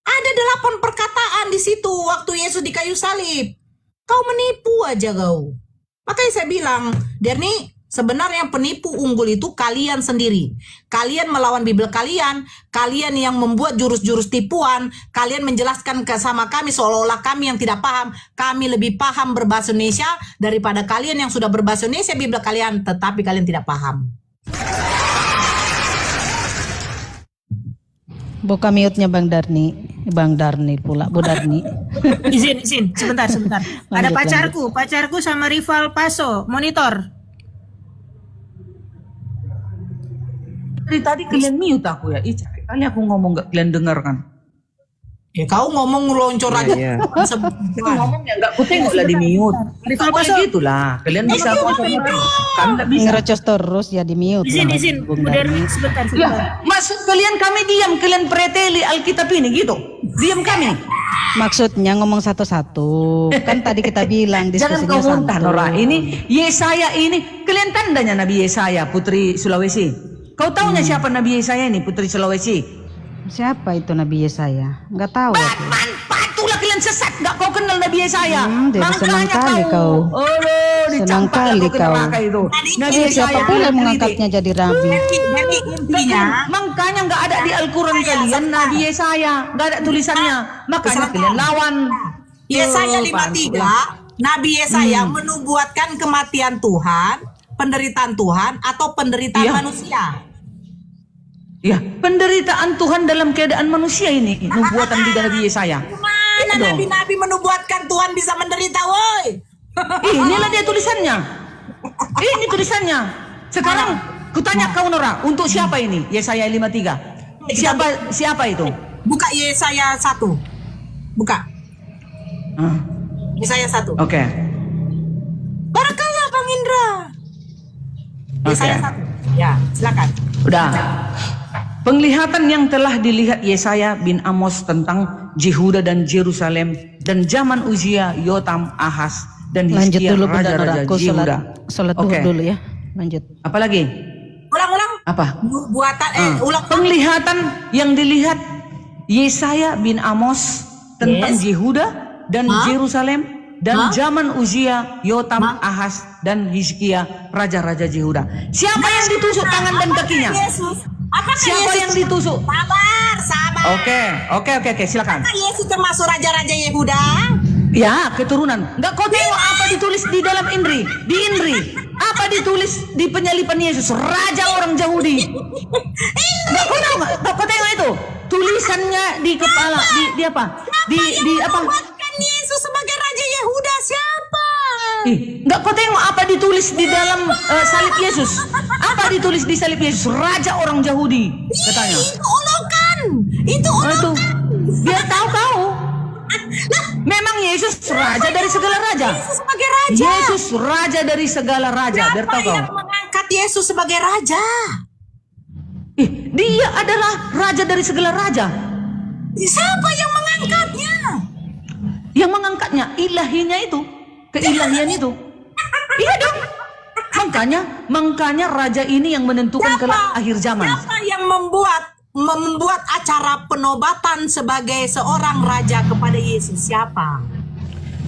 Ada 8 perkataan di situ waktu Yesus di kayu salib. Kau menipu aja kau. Makanya saya bilang, Derni, sebenarnya yang penipu unggul itu kalian sendiri. Kalian melawan Bible kalian. Kalian yang membuat jurus-jurus tipuan. Kalian menjelaskan sama kami seolah-olah kami yang tidak paham. Kami lebih paham berbahasa Indonesia daripada kalian yang sudah berbahasa Indonesia Bible kalian. Tetapi kalian tidak paham.
Buka mute-nya Bang Darni pula, Bu Darni.
Izin, sebentar. Ada
Lanjut.
pacarku sama rival Paso, monitor.
dari tadi kalian mute aku ya. Cari kali aku ngomong gak kalian dengar kan?
Ya kau ngomong ngeloncor aja.
Ngomongnya nggak aku tengok lah di mute.
Rival
Pokoknya
Paso.
gitulah. Kalian bisa kan nggak bisa.
Ngerocos terus ya di mute.
Izin, Bu Darni, sebentar.
Ya, maksud kalian kami diam, kalian preteli Alkitab ini gitu. Diam kami.
Maksudnya ngomong satu-satu. Kan tadi kita bilang
Jangan
diskusinya
kau muntah
satu.
Nora. Ini Yesaya ini kalian tandanya Nabi Yesaya putri Sulawesi. Kau tahunya siapa Nabi Yesaya ini putri Sulawesi?
Siapa itu Nabi Yesaya? Enggak tahu aku.
Patulah kalian sesat, nggak kau kenal Nabi Yesaya.
Jadi senang kali kau. Senang kali kau.
Nabi
Siapa
Yesaya
pula
kritik.
mengangkatnya jadi rabi?
Jadi intinya
Makanya nggak ada di Al-Quran kalian Nabi Yesaya, nggak ada tulisannya. Makanya kalian lawan.
Yesaya
Tuh,
53, Nabi Yesaya menubuatkan kematian Tuhan, penderitaan Tuhan atau penderitaan
Iya.
manusia.
Ya, penderitaan Tuhan dalam keadaan manusia ini nubuatan di Nabi Yesaya.
Mana
Itu dong.
nabi-nabi menubuatkan Tuhan bisa menderita, woi?
Inilah dia tulisannya. Ini tulisannya. Sekarang kutanya kau Nora, untuk siapa ini? Yesaya 53. Siapa itu?
Buka Yesaya 1. Buka
Ah,
Yesaya 1.
Oke.
Barakallah Bang Indra.
Oke.
Yesaya 1. Ya, silakan.
Udah. Penglihatan yang telah dilihat Yesaya bin Amos tentang Yehuda dan Yerusalem dan zaman Uzia, Yotam, Ahaz dan
Lanjut
Hizkia
dulu Bunda
raja-raja
Noraku,
Yehuda.
sholat
Oke.
duhur dulu ya. Lanjut.
Apalagi?
Ulang-ulang.
Apa?
Nubuatan ulang.
Penglihatan yang dilihat Yesaya bin Amos tentang
Yes.
Yehuda dan Yerusalem dan
Hah?
zaman Uzia, Yotam, Ahaz dan Hizkia raja-raja Yehuda. Siapa yang ditusuk tangan dan kakinya?
Yesus. Apakah
Siapa
Yesus
yang ditusuk?
Sabar.
Oke, silakan.
Apakah Yesus termasuk raja-raja Yehuda?
Ya, keturunan. Enggak kau tengok apa ditulis di dalam Indri? Di Indri. Apa ditulis di penyalipan Yesus? Raja orang Yahudi. Enggak kau tahu enggak? Kau tengok itu. Tulisannya di kepala, di apa? Di apa?
Bukan Yesus sebagai raja Yehuda siapa?
Enggak kau tengok apa ditulis di dalam salib Yesus? Apa ditulis di salib Yesus? Raja orang Yahudi, katanya.
Itu ulukan. Itu
Oh, itu.
ulukan.
Dia tahu kau. Memang Yesus raja dari segala raja.
Yesus sebagai raja.
Yesus raja dari segala raja. Biar
Siapa
tahu kau.
yang mengangkat Yesus sebagai raja?
Dia adalah raja dari segala raja.
Siapa yang mengangkatnya?
Yang mengangkatnya ilahinya itu, keilahian itu. Iya dong. Makanya raja ini yang menentukan kelak akhir zaman.
Siapa yang membuat acara penobatan sebagai seorang raja kepada Yesus? Siapa?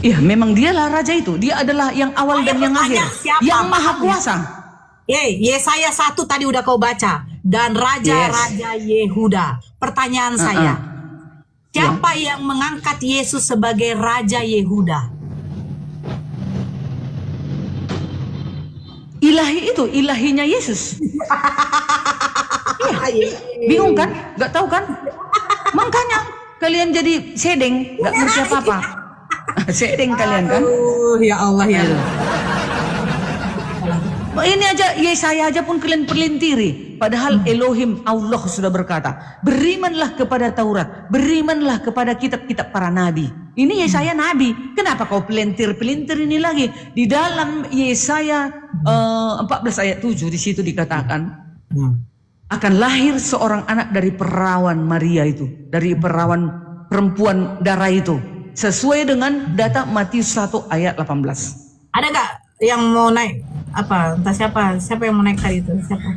Iya, memang dialah raja itu. Dia adalah yang awal dan yang akhir,
Siapa?
yang maha kuasa.
Yesaya 1 tadi udah kau baca. Dan raja-raja Yehuda. Pertanyaan saya, siapa yang mengangkat Yesus sebagai raja Yehuda?
Ilahi itu, ilahinya Yesus. Iya. Bingung kan? Gak tahu kan? Makanya kalian jadi sedeng, gak ngerti apa-apa. Sedeng kalian kan?
Ya Allah ya.
Ini aja Yesaya aja pun kalian perlintiri. Padahal Elohim Allah sudah berkata, berimanlah kepada Taurat, berimanlah kepada kitab-kitab para nabi. Ini Yesaya nabi. Kenapa kau pelintir-pelintir ini lagi? Di dalam Yesaya 14 ayat 7 di situ dikatakan akan lahir seorang anak dari perawan Maria itu, dari perawan perempuan darah itu, sesuai dengan data Matius 1 ayat 18.
Ada nggak yang mau naik? Apa? Entah siapa yang mau naik tadi itu? Siapa?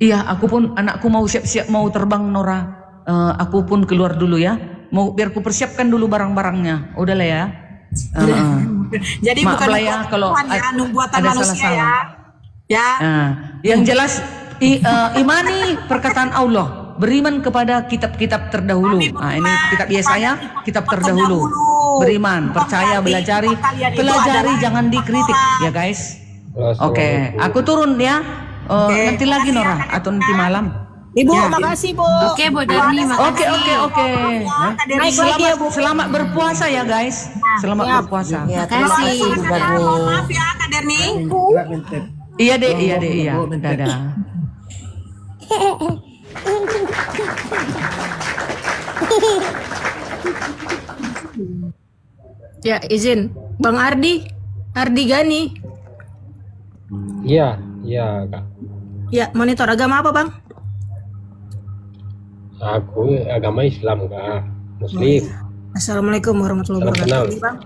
Iya, aku pun anakku mau siap-siap mau terbang Nora. Aku pun keluar dulu ya. Mau biar ku persiapkan dulu barang-barangnya. Udahlah ya.
Jadi
Maaf
bukan
lah ya kalau
buatan
ada
manusia
salah-salah.
ya.
Yang jelas imani perkataan Allah. Beriman kepada kitab-kitab terdahulu. Nah, ini kitab Yesaya, kitab terdahulu. Beriman, percaya, pelajari, jangan dikritik ya guys. Oke, aku turun ya. Nanti lagi Nora atau nanti malam.
Ibu, makasih Bu.
Oke, Bu Darni,
Oke.
Naik lagi ya Bu.
Selamat berpuasa ya guys. Selamat berpuasa.
Makasih.
Mohon maaf ya Kak Derni.
Iya deh. Dadah.
Ya, izin. Bang Ardi Gani.
Iya, Kak.
Ya, monitor agama apa, Bang?
Aku agama Islam, Kak. Muslim.
Assalamualaikum warahmatullahi
Salam kenal.
wabarakatuh, Bang.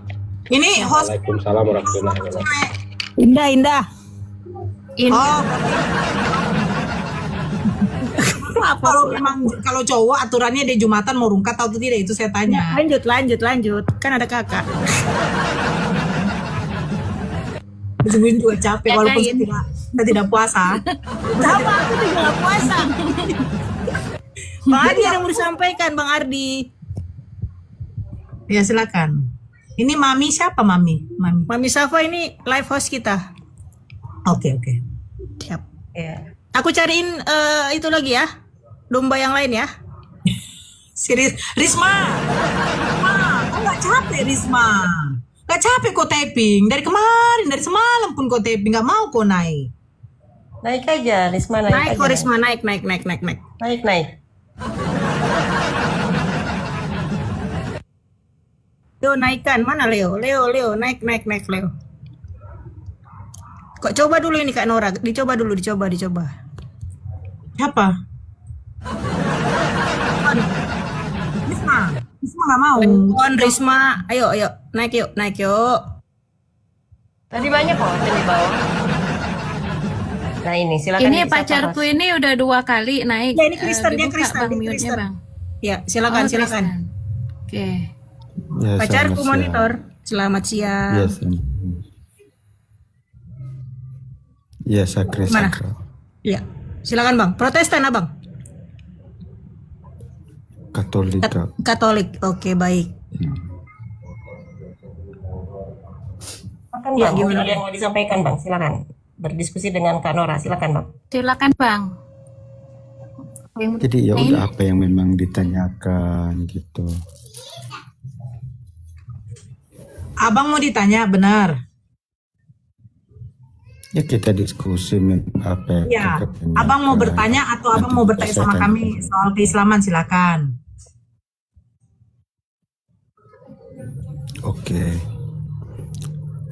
Ini host.
Waalaikumsalam warahmatullahi wabarakatuh.
Indah.
Oh.
maaf.
Kalau memang kalau cowok aturannya dia Jumatan mau rungkat atau tidak itu saya tanya.
Lanjut. Kan ada kakak.
Sebenarnya juga capek walaupun
Jagain.
saya tidak puasa.
Sama aku juga gak puasa. Bang Ardi ada yang mau disampaikan, Bang Ardi.
Ya silakan. Ini Mami siapa Mami? Mami.
Mami Safa ini live host kita.
Oke.
Siap.
Ya.
Aku cariin itu lagi ya. Domba yang lain ya.
Risma, kok nggak capek Risma? Nggak capek kok taping? Dari kemarin, dari semalam pun kok taping, nggak mau kok naik.
Naik aja, Risma naik,
Naik
aja.
kok Risma, naik.
Naik.
Leo naikkan. Mana Leo, naik Leo. Kok coba dulu ini Kak Nora, dicoba dulu.
Siapa? Risma nggak mau.
Risma, ayo, naik yuk.
Tadi banyak kok yang di bawah. Nah ini silakan.
Ini
disapa,
pacarku
Mas.
ini udah 2 kali naik.
Ya, ini Kristen, dia
dibuka,
Kristen,
Bang,
dia
mute-nya,
Kristen.
Bang.
Ya, silakan.
Kristen. Oke.
Ya,
Pacarku
selamat
monitor. Selamat siang.
siang. Ya, sakra.
Mana? Iya. Silakan Bang. Protestan Abang.
Katolik.
Katolik. Oke, baik.
Silakan,
Ya,
Bang.
gimana?
Ada yang mau disampaikan Bang, silakan. Berdiskusi dengan Kak Nora, silakan Bang.
Silakan Bang.
Jadi ya udah apa yang memang ditanyakan gitu.
Abang mau ditanya benar.
Ya kita diskusi apa
Ya,
kepentingan.
abang mau bertanya atau abang mau bertanya sama kami soal keislaman silakan.
Oke.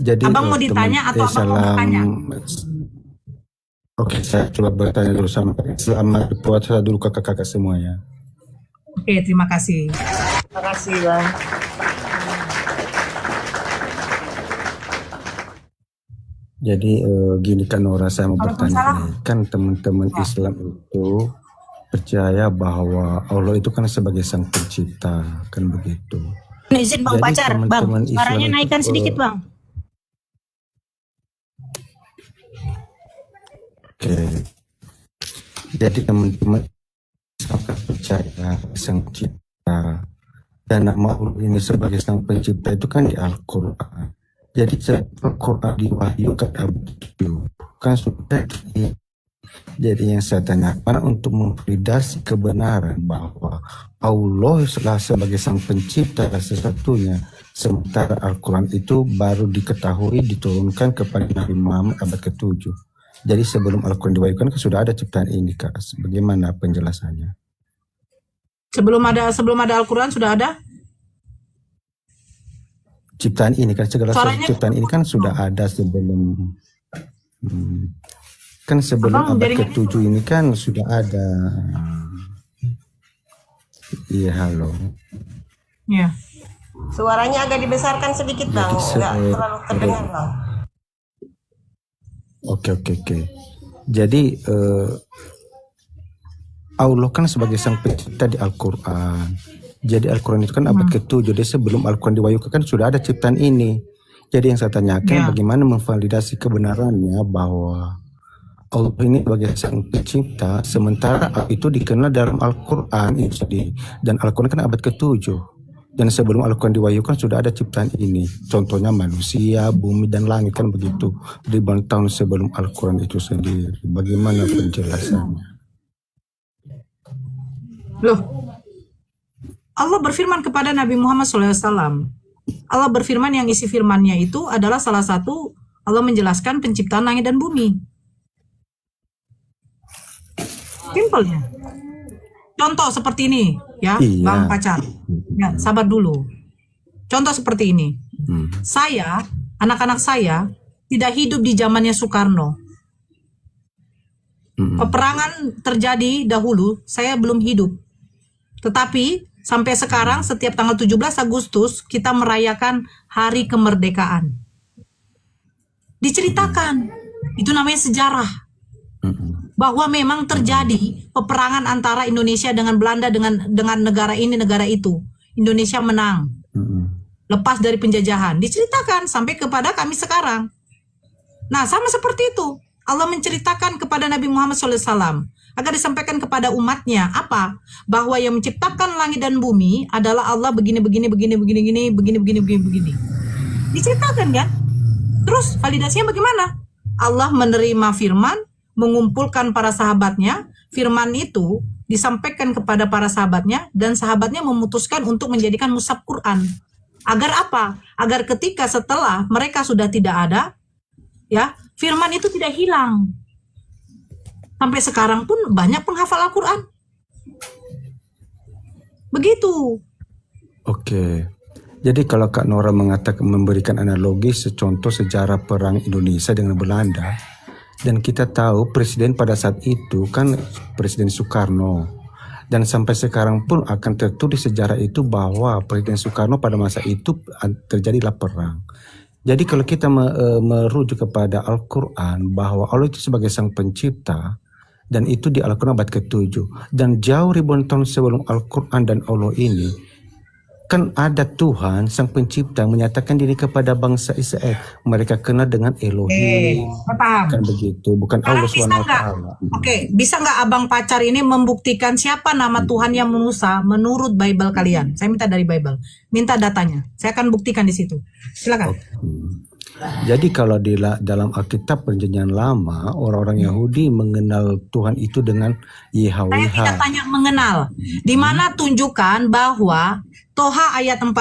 Jadi
Abang mau ditanya atau abang mau bertanya?
Oke, saya coba bertanya dulu sama selamat puasa dulu kakak-kakak semua ya.
Oke, terima kasih.
Terima kasih Bang.
Jadi gini kan Nora, saya mau bertanya nih. Kan teman-teman Islam itu percaya bahwa Allah itu kan sebagai sang pencipta, kan begitu.
Izin Bang
Jadi
pacar, Bang.
teman-teman Islam
Suaranya
itu,
naikkan sedikit Bang.
Oke. Jadi teman-teman sangat percaya sang pencipta dan nama Allah ini sebagai sang pencipta itu kan di Al-Quran. Jadi Al-Quran diwahyukan itu kan sudah. Jadi yang saya tanyakan untuk memvalidasi kebenaran bahwa Allah adalah sebagai sang pencipta dan sesatunya, sementara Al-Quran itu baru diketahui diturunkan kepada Nabi Muhammad abad ke-7. Jadi sebelum Al-Quran diwahyukan sudah ada ciptaan ini Kak. Bagaimana penjelasannya?
Sebelum ada Al-Quran sudah ada?
Ciptaan ini kan segala
Suaranya-
ciptaan ini kan sudah ada sebelum kan sebelum
Abang,
abad
jaringan
ke-7 ini kan sudah ada. Iya, halo.
Ya.
Suaranya agak dibesarkan sedikit Bang,
Jadi,
nggak terlalu terdengar Bang.
Oke. Jadi Allah kan sebagai sang pencipta di Al-Quran. Jadi Al-Quran itu kan abad ke-7. Jadi sebelum Al-Quran diwahyukan kan sudah ada ciptaan ini. Jadi yang saya tanyakan bagaimana memvalidasi kebenarannya bahwa Allah ini sebagai sang pencipta, sementara itu dikenal dalam Al-Quran itu sendiri. Dan Al-Quran kan abad ke-7. Dan sebelum Al-Quran diwahyukan sudah ada ciptaan ini. Contohnya manusia, bumi, dan langit kan begitu. Ribuan tahun sebelum Al-Quran itu sendiri. Bagaimana penjelasannya?
Loh, Allah berfirman kepada Nabi Muhammad SAW. Allah berfirman yang isi firmannya itu adalah salah satu Allah menjelaskan penciptaan langit dan bumi. Simpelnya. Contoh seperti ini, ya,
Iya.
Bang Pacar. Ya, sabar dulu. Contoh seperti ini. Saya, anak-anak saya tidak hidup di zamannya Soekarno. Peperangan terjadi dahulu, saya belum hidup. Tetapi sampai sekarang setiap tanggal 17 Agustus kita merayakan hari kemerdekaan. Diceritakan. Itu namanya sejarah. bahwa memang terjadi peperangan antara Indonesia dengan Belanda dengan negara ini negara itu. Indonesia menang. Lepas dari penjajahan, diceritakan sampai kepada kami sekarang. Nah, sama seperti itu. Allah menceritakan kepada Nabi Muhammad SAW agar disampaikan kepada umatnya apa? Bahwa yang menciptakan langit dan bumi adalah Allah begini. Diceritakan kan? Terus validasinya bagaimana? Allah menerima firman, mengumpulkan para sahabatnya. Firman itu disampaikan kepada para sahabatnya dan sahabatnya memutuskan untuk menjadikan mushaf Quran. Agar apa? Agar ketika setelah mereka sudah tidak ada, ya, firman itu tidak hilang. Sampai sekarang pun banyak penghafal Al-Quran. Begitu.
Oke. Jadi kalau Kak Nora mengatakan memberikan analogi secontoh sejarah perang Indonesia dengan Belanda, dan kita tahu presiden pada saat itu kan Presiden Soekarno, dan sampai sekarang pun akan tertulis sejarah itu bahwa Presiden Soekarno pada masa itu terjadilah perang. Jadi kalau kita merujuk kepada Al-Quran bahwa Allah itu sebagai sang pencipta, dan itu di Al-Quran abad ke-7, dan jauh ribuan tahun sebelum Al-Quran dan Allah ini, kan ada Tuhan sang pencipta menyatakan diri kepada bangsa Israel. Mereka kenal dengan Elohim.
Paham.
Kan begitu, bukan Allah SWT.
Oke, bisa nggak abang pacar ini membuktikan siapa nama Tuhan yang Musa menurut Bible kalian? Saya minta dari Bible, minta datanya. Saya akan buktikan di situ. Silakan.
Jadi kalau di dalam Alkitab Perjanjian Lama, orang-orang Yahudi mengenal Tuhan itu dengan Yahweh.
Saya tidak tanya mengenal. Di mana tunjukkan bahwa Toha ayat 14.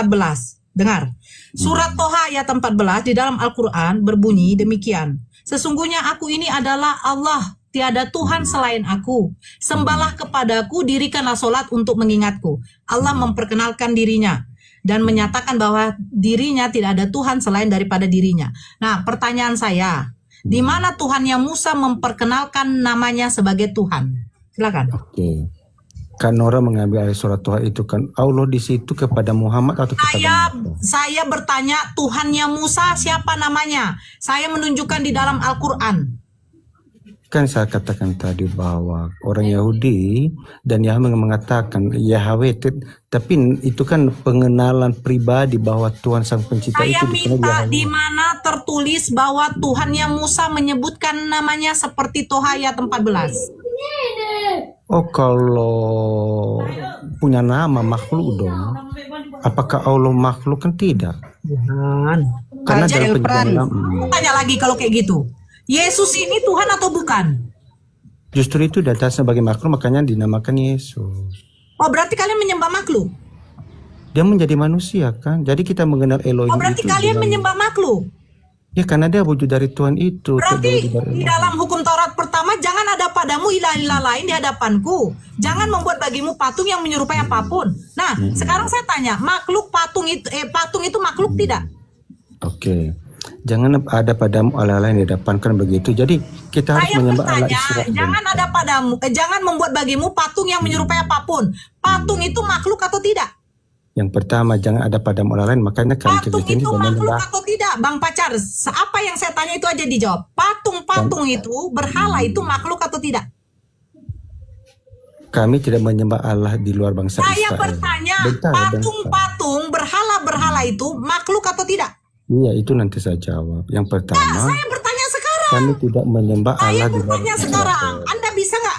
Dengar. Surat Toha ayat 14 di dalam Al-Quran berbunyi demikian. Sesungguhnya aku ini adalah Allah. Tiada Tuhan selain aku. Sembahlah kepadaku, dirikanlah solat untuk mengingatku. Allah memperkenalkan dirinya dan menyatakan bahwa dirinya tidak ada Tuhan selain daripada dirinya. Nah, pertanyaan saya, di mana Tuhan yang Musa memperkenalkan namanya sebagai Tuhan? Silakan.
Oke. Kan Nora mengambil ayat surat Toha itu kan Allah di situ kepada Muhammad atau kepada Musa?
Saya bertanya Tuhannya Musa siapa namanya? Saya menunjukkan di dalam Al-Quran.
Kan saya katakan tadi bahwa orang Yahudi dan Yahweh mengatakan Yahweh, tapi itu kan pengenalan pribadi bahwa Tuhan sang pencipta
Saya
itu
minta di mana tertulis bahwa Tuhannya Musa menyebutkan namanya seperti Toha ayat 14.
Oh, kalau punya nama makhluk dong. Apakah Allah makhluk? Kan tidak. Karena dalam penjelasan.
Tanya lagi kalau kayak gitu. Yesus ini Tuhan atau bukan?
Justru itu datang sebagai makhluk, makanya dinamakan Yesus.
Oh, berarti kalian menyembah makhluk?
Dia menjadi manusia kan. Jadi kita mengenal Elohim.
Oh, berarti
itu
kalian menyembah makhluk?
Ya, karena dia wujud dari Tuhan itu.
Berarti di dalam hukum Taurat pertama, jangan ada padamu ilah-ilah lain di hadapanku. Jangan membuat bagimu patung yang menyerupai apapun. Nah, sekarang saya tanya, makhluk patung itu makhluk tidak?
Oke. Jangan ada padamu Allah lain di hadapan, kan begitu. Jadi kita harus menyembah Allah Israel.
Jangan ada padamu, jangan membuat bagimu patung yang menyerupai apapun. Patung itu makhluk atau tidak?
Yang pertama, jangan ada padamu Allah lain. Makanya kami
Patung itu makhluk atau tidak, Bang Pacar? Apa yang saya tanya itu aja dijawab. Patung-patung itu, berhala itu makhluk atau tidak?
Kami tidak menyembah Allah di luar bangsa Israel.
Saya bertanya, patung-patung, berhala-berhala itu makhluk atau tidak?
Iya, itu nanti saya jawab. Yang pertama,
saya bertanya sekarang.
kami tidak menyembah Allah di luar
bertanya sekarang. Anda bisa nggak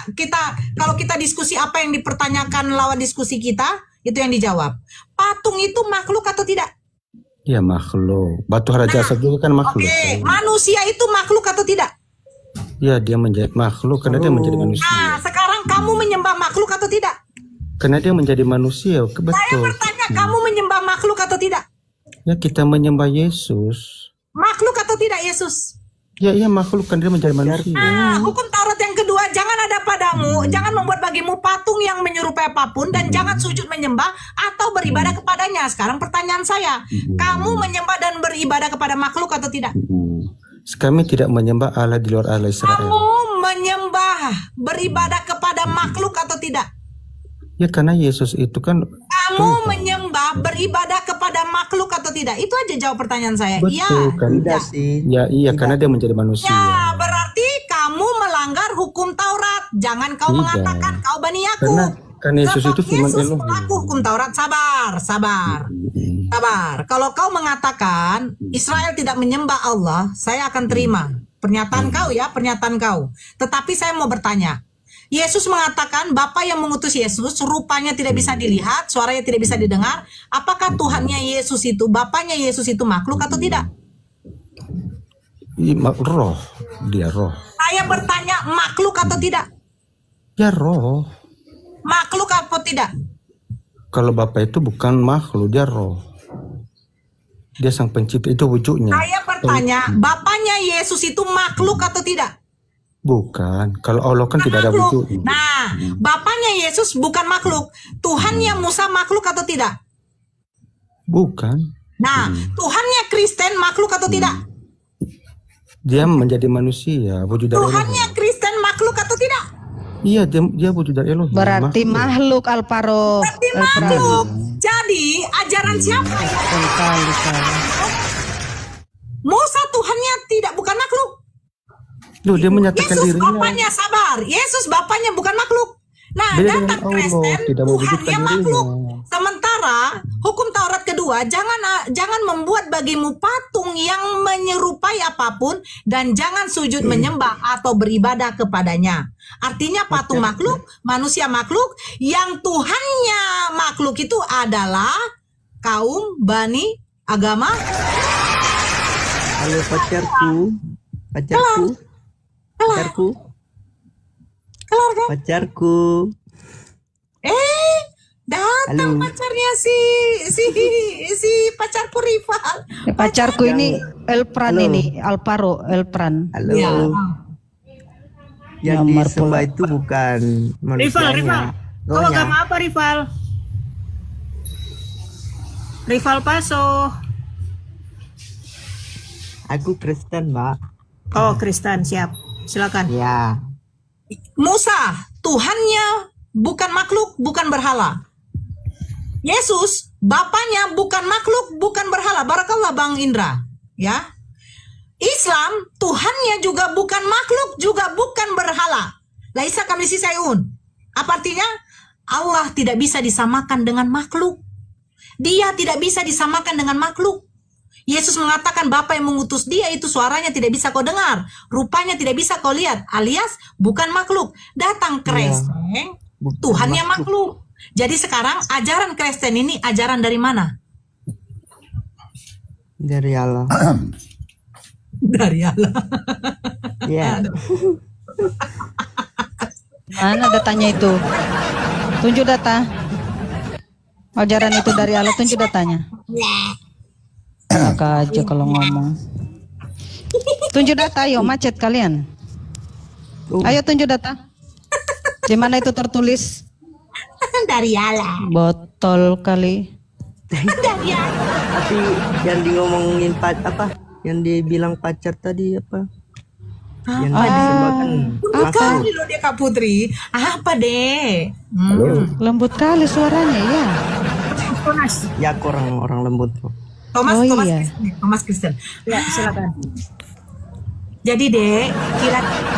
kalau kita diskusi apa yang dipertanyakan lawan diskusi kita, itu yang dijawab. Patung itu makhluk atau tidak?
Iya, makhluk. Batu hara jasad juga kan makhluk.
Oke, manusia itu makhluk atau tidak?
Iya, dia menjadi makhluk karena dia menjadi manusia.
Nah, sekarang kamu menyembah makhluk atau tidak?
Karena dia menjadi manusia,
Saya
betul.
bertanya, kamu menyembah makhluk atau tidak?
Ya, kita menyembah Yesus.
Makhluk atau tidak Yesus?
Ya, iya makhluk kan dia menjadi manusia.
Nah, hukum Taurat yang kedua, jangan ada padamu, jangan membuat bagimu patung yang menyerupai apapun, dan jangan sujud menyembah atau beribadah kepadanya. Sekarang pertanyaan saya, kamu menyembah dan beribadah kepada makhluk atau tidak?
Kami tidak menyembah Allah di luar Allah Israel.
Kamu menyembah, beribadah kepada makhluk atau tidak?
Ya, karena Yesus itu kan
Kamu menyembah, beribadah kepada makhluk atau tidak? Itu aja jawab pertanyaan saya.
betul
Iya.
kan? Ya, iya karena dia menjadi manusia.
Ya, berarti kamu melanggar hukum Taurat. Jangan kau
Tidak.
mengatakan kau Bani Yakub.
Karena kan Yesus
Sebab
itu cuma
Yesus
Elohim.
pelaku hukum Taurat. Sabar. Kalau kau mengatakan Israel tidak menyembah Allah, saya akan terima pernyataan kau ya, pernyataan kau. Tetapi saya mau bertanya. Yesus mengatakan Bapa yang mengutus Yesus rupanya tidak bisa dilihat, suaranya tidak bisa didengar. Apakah Tuhannya Yesus itu, Bapanya Yesus itu makhluk atau tidak?
Roh, dia roh.
Saya bertanya makhluk atau tidak?
Ya roh.
Makhluk atau tidak?
Kalau Bapa itu bukan makhluk, dia roh. Dia sang pencipta, itu wujudnya.
Saya bertanya, Bapanya Yesus itu makhluk atau tidak?
Bukan. Kalau Allah kan tidak ada
Makhluk.
wujudnya.
Nah, Bapanya Yesus bukan makhluk. Tuhannya Musa makhluk atau tidak?
Bukan.
Nah, Tuhannya Kristen makhluk atau tidak?
Dia menjadi manusia, wujud dari
Tuhannya
Elohim.
Kristen makhluk atau tidak?
Iya, dia wujud dari Elohim.
Berarti makhluk Alparo.
Berarti makhluk. Jadi, ajaran siapa ya? Musa Tuhannya bukan makhluk.
Loh, dia menyatakan
Yesus
dirinya.
Bapaknya sabar. Yesus Bapaknya bukan makhluk. Nah,
Beda
datang
dengan Allah,
Kristen,
tidak mewujudkan
Tuhannya makhluk.
dirinya.
Sementara hukum Taurat kedua, jangan membuat bagimu patung yang menyerupai apapun dan jangan sujud menyembah atau beribadah kepadanya. Artinya patung makhluk, manusia makhluk, yang Tuhannya makhluk itu adalah kaum Bani agama.
Halo pacarku.
Kelar kan?
Pacarku.
Datang
Halo.
pacarnya si pacarku rival.
Pacarku ini Elpran
Halo.
ini, Alparo, Elpran.
Halo.
Ya.
Yang
Nomor
disembah itu bukan manusianya.
Rival. Kau
rohnya.
agama apa rival? Rival Paso.
Aku Kristen, Mbak.
Oh, Kristen, siap. Silakan.
Ya.
Musa, Tuhannya bukan makhluk, bukan berhala. Yesus, Bapaknya bukan makhluk, bukan berhala. Barakallah Bang Indra, ya. Islam, Tuhannya juga bukan makhluk, juga bukan berhala. Laisa kamisi sayun. Apa artinya? Allah tidak bisa disamakan dengan makhluk. Dia tidak bisa disamakan dengan makhluk. Yesus mengatakan Bapa yang mengutus dia itu suaranya tidak bisa kau dengar, rupanya tidak bisa kau lihat, alias bukan makhluk. Datang Kristen,
Bukan
Tuhannya makhluk. Jadi sekarang ajaran Kristen ini ajaran dari mana?
Dari Allah.
Dari Allah.
Ya.
Mana datanya itu? Tunjuk data. Ajaran itu dari Allah, tunjuk datanya. Maka aja kalau ngomong. Tunjuk data, ayo macet kalian. Ayo tunjuk data. Di mana itu tertulis?
Dari Allah.
Botol kali.
Dari Allah.
Tapi yang di ngomongin apa? Yang dibilang pacar tadi apa? Yang disembah kan
Lembut
makhluk.
kali loh dia Kak Putri. Apa deh?
Lembut kali suaranya ya.
Ya aku orang lembut kok.
Thomas,
Oh,
Thomas
iya.
Kristen. Thomas Kristen.
Ya, silakan.
Jadi dek, kira-kira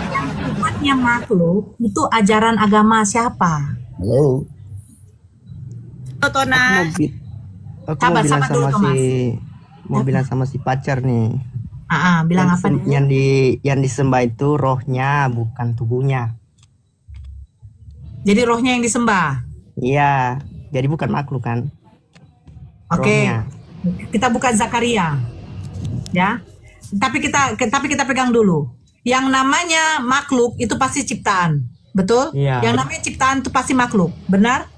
yang Tuhannya makhluk itu ajaran agama siapa?
Halo.
Totona.
Aku
Sabar,
mau bilang
sabar dulu,
sama mau bilang sama si pacar nih.
Bilang apa nih?
Yang disembah itu rohnya, bukan tubuhnya.
Jadi rohnya yang disembah.
Iya, jadi bukan makhluk kan?
Oke.
Rohnya.
Kita buka Zakaria. Ya. Tapi kita pegang dulu. Yang namanya makhluk itu pasti ciptaan. Betul?
Iya.
Yang namanya ciptaan itu pasti makhluk. Benar?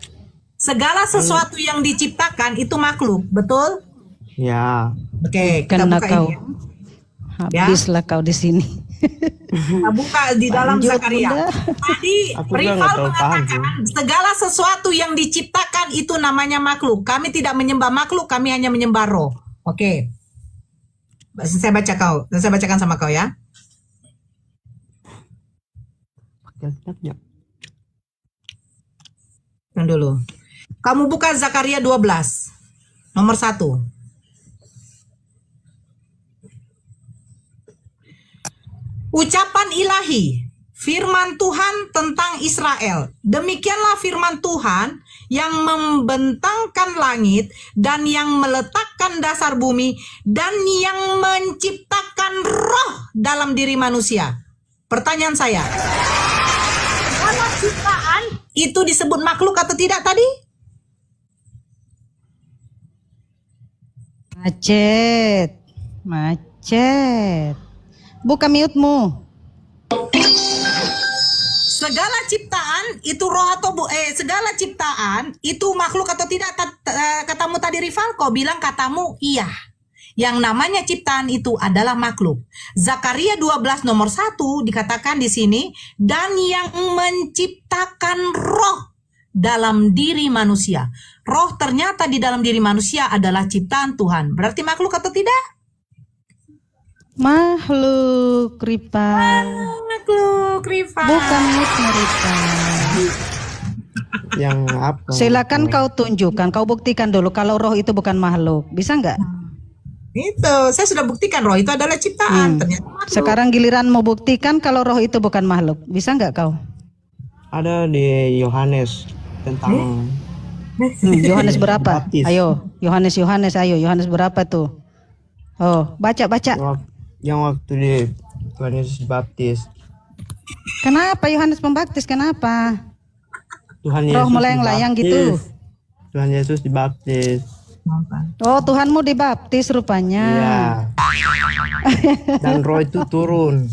Segala sesuatu yang diciptakan itu makhluk. Betul?
Ya.
Oke, kita
Kena
buka
kau.
ini. Ya.
Habislah kau di sini.
Kita buka di dalam
Lanjut,
Zakaria.
Bunda.
Tadi
Aku juga
rival
nggak terlalu paham
mengatakan segala sesuatu yang diciptakan itu namanya makhluk. Kami tidak menyembah makhluk, kami hanya menyembah roh. Oke. Saya bacakan sama kau ya. Yang dulu. Kamu buka Zakaria 12. Nomor 1. Ucapan ilahi, firman Tuhan tentang Israel. Demikianlah firman Tuhan yang membentangkan langit dan yang meletakkan dasar bumi dan yang menciptakan roh dalam diri manusia. Pertanyaan saya, segala ciptaan itu disebut makhluk atau tidak tadi?
Macet. Buka mute-mu.
Segala ciptaan itu roh atau segala ciptaan itu makhluk atau tidak? Katamu tadi Rivalko bilang katamu iya. Yang namanya ciptaan itu adalah makhluk. Zakaria 12 nomor 1 dikatakan di sini, dan yang menciptakan roh dalam diri manusia. Roh ternyata di dalam diri manusia adalah ciptaan Tuhan. Berarti makhluk atau tidak?
Makhluk, Ripa.
Makhluk, Riva.
Bukan mute, Ripa.
Yang apa?
Silakan kau tunjukkan, kau buktikan dulu kalau roh itu bukan makhluk. Bisa nggak?
Itu, saya sudah buktikan roh itu adalah ciptaan. Ternyata makhluk.
Sekarang giliran mau buktikan kalau roh itu bukan makhluk. Bisa nggak kau?
Ada di Yohanes tentang
Yohanes berapa?
Baptis.
Ayo, Yohanes, ayo. Yohanes berapa tuh? Oh, baca.
yang waktu di Tuhan Yesus Baptis.
Kenapa Yohanes Pembaptis? Kenapa?
Tuhan
Roh
Yesus
melayang-layang gitu.
Tuhan Yesus dibaptis.
Oh, Tuhanmu dibaptis rupanya.
Iya. Dan roh itu turun.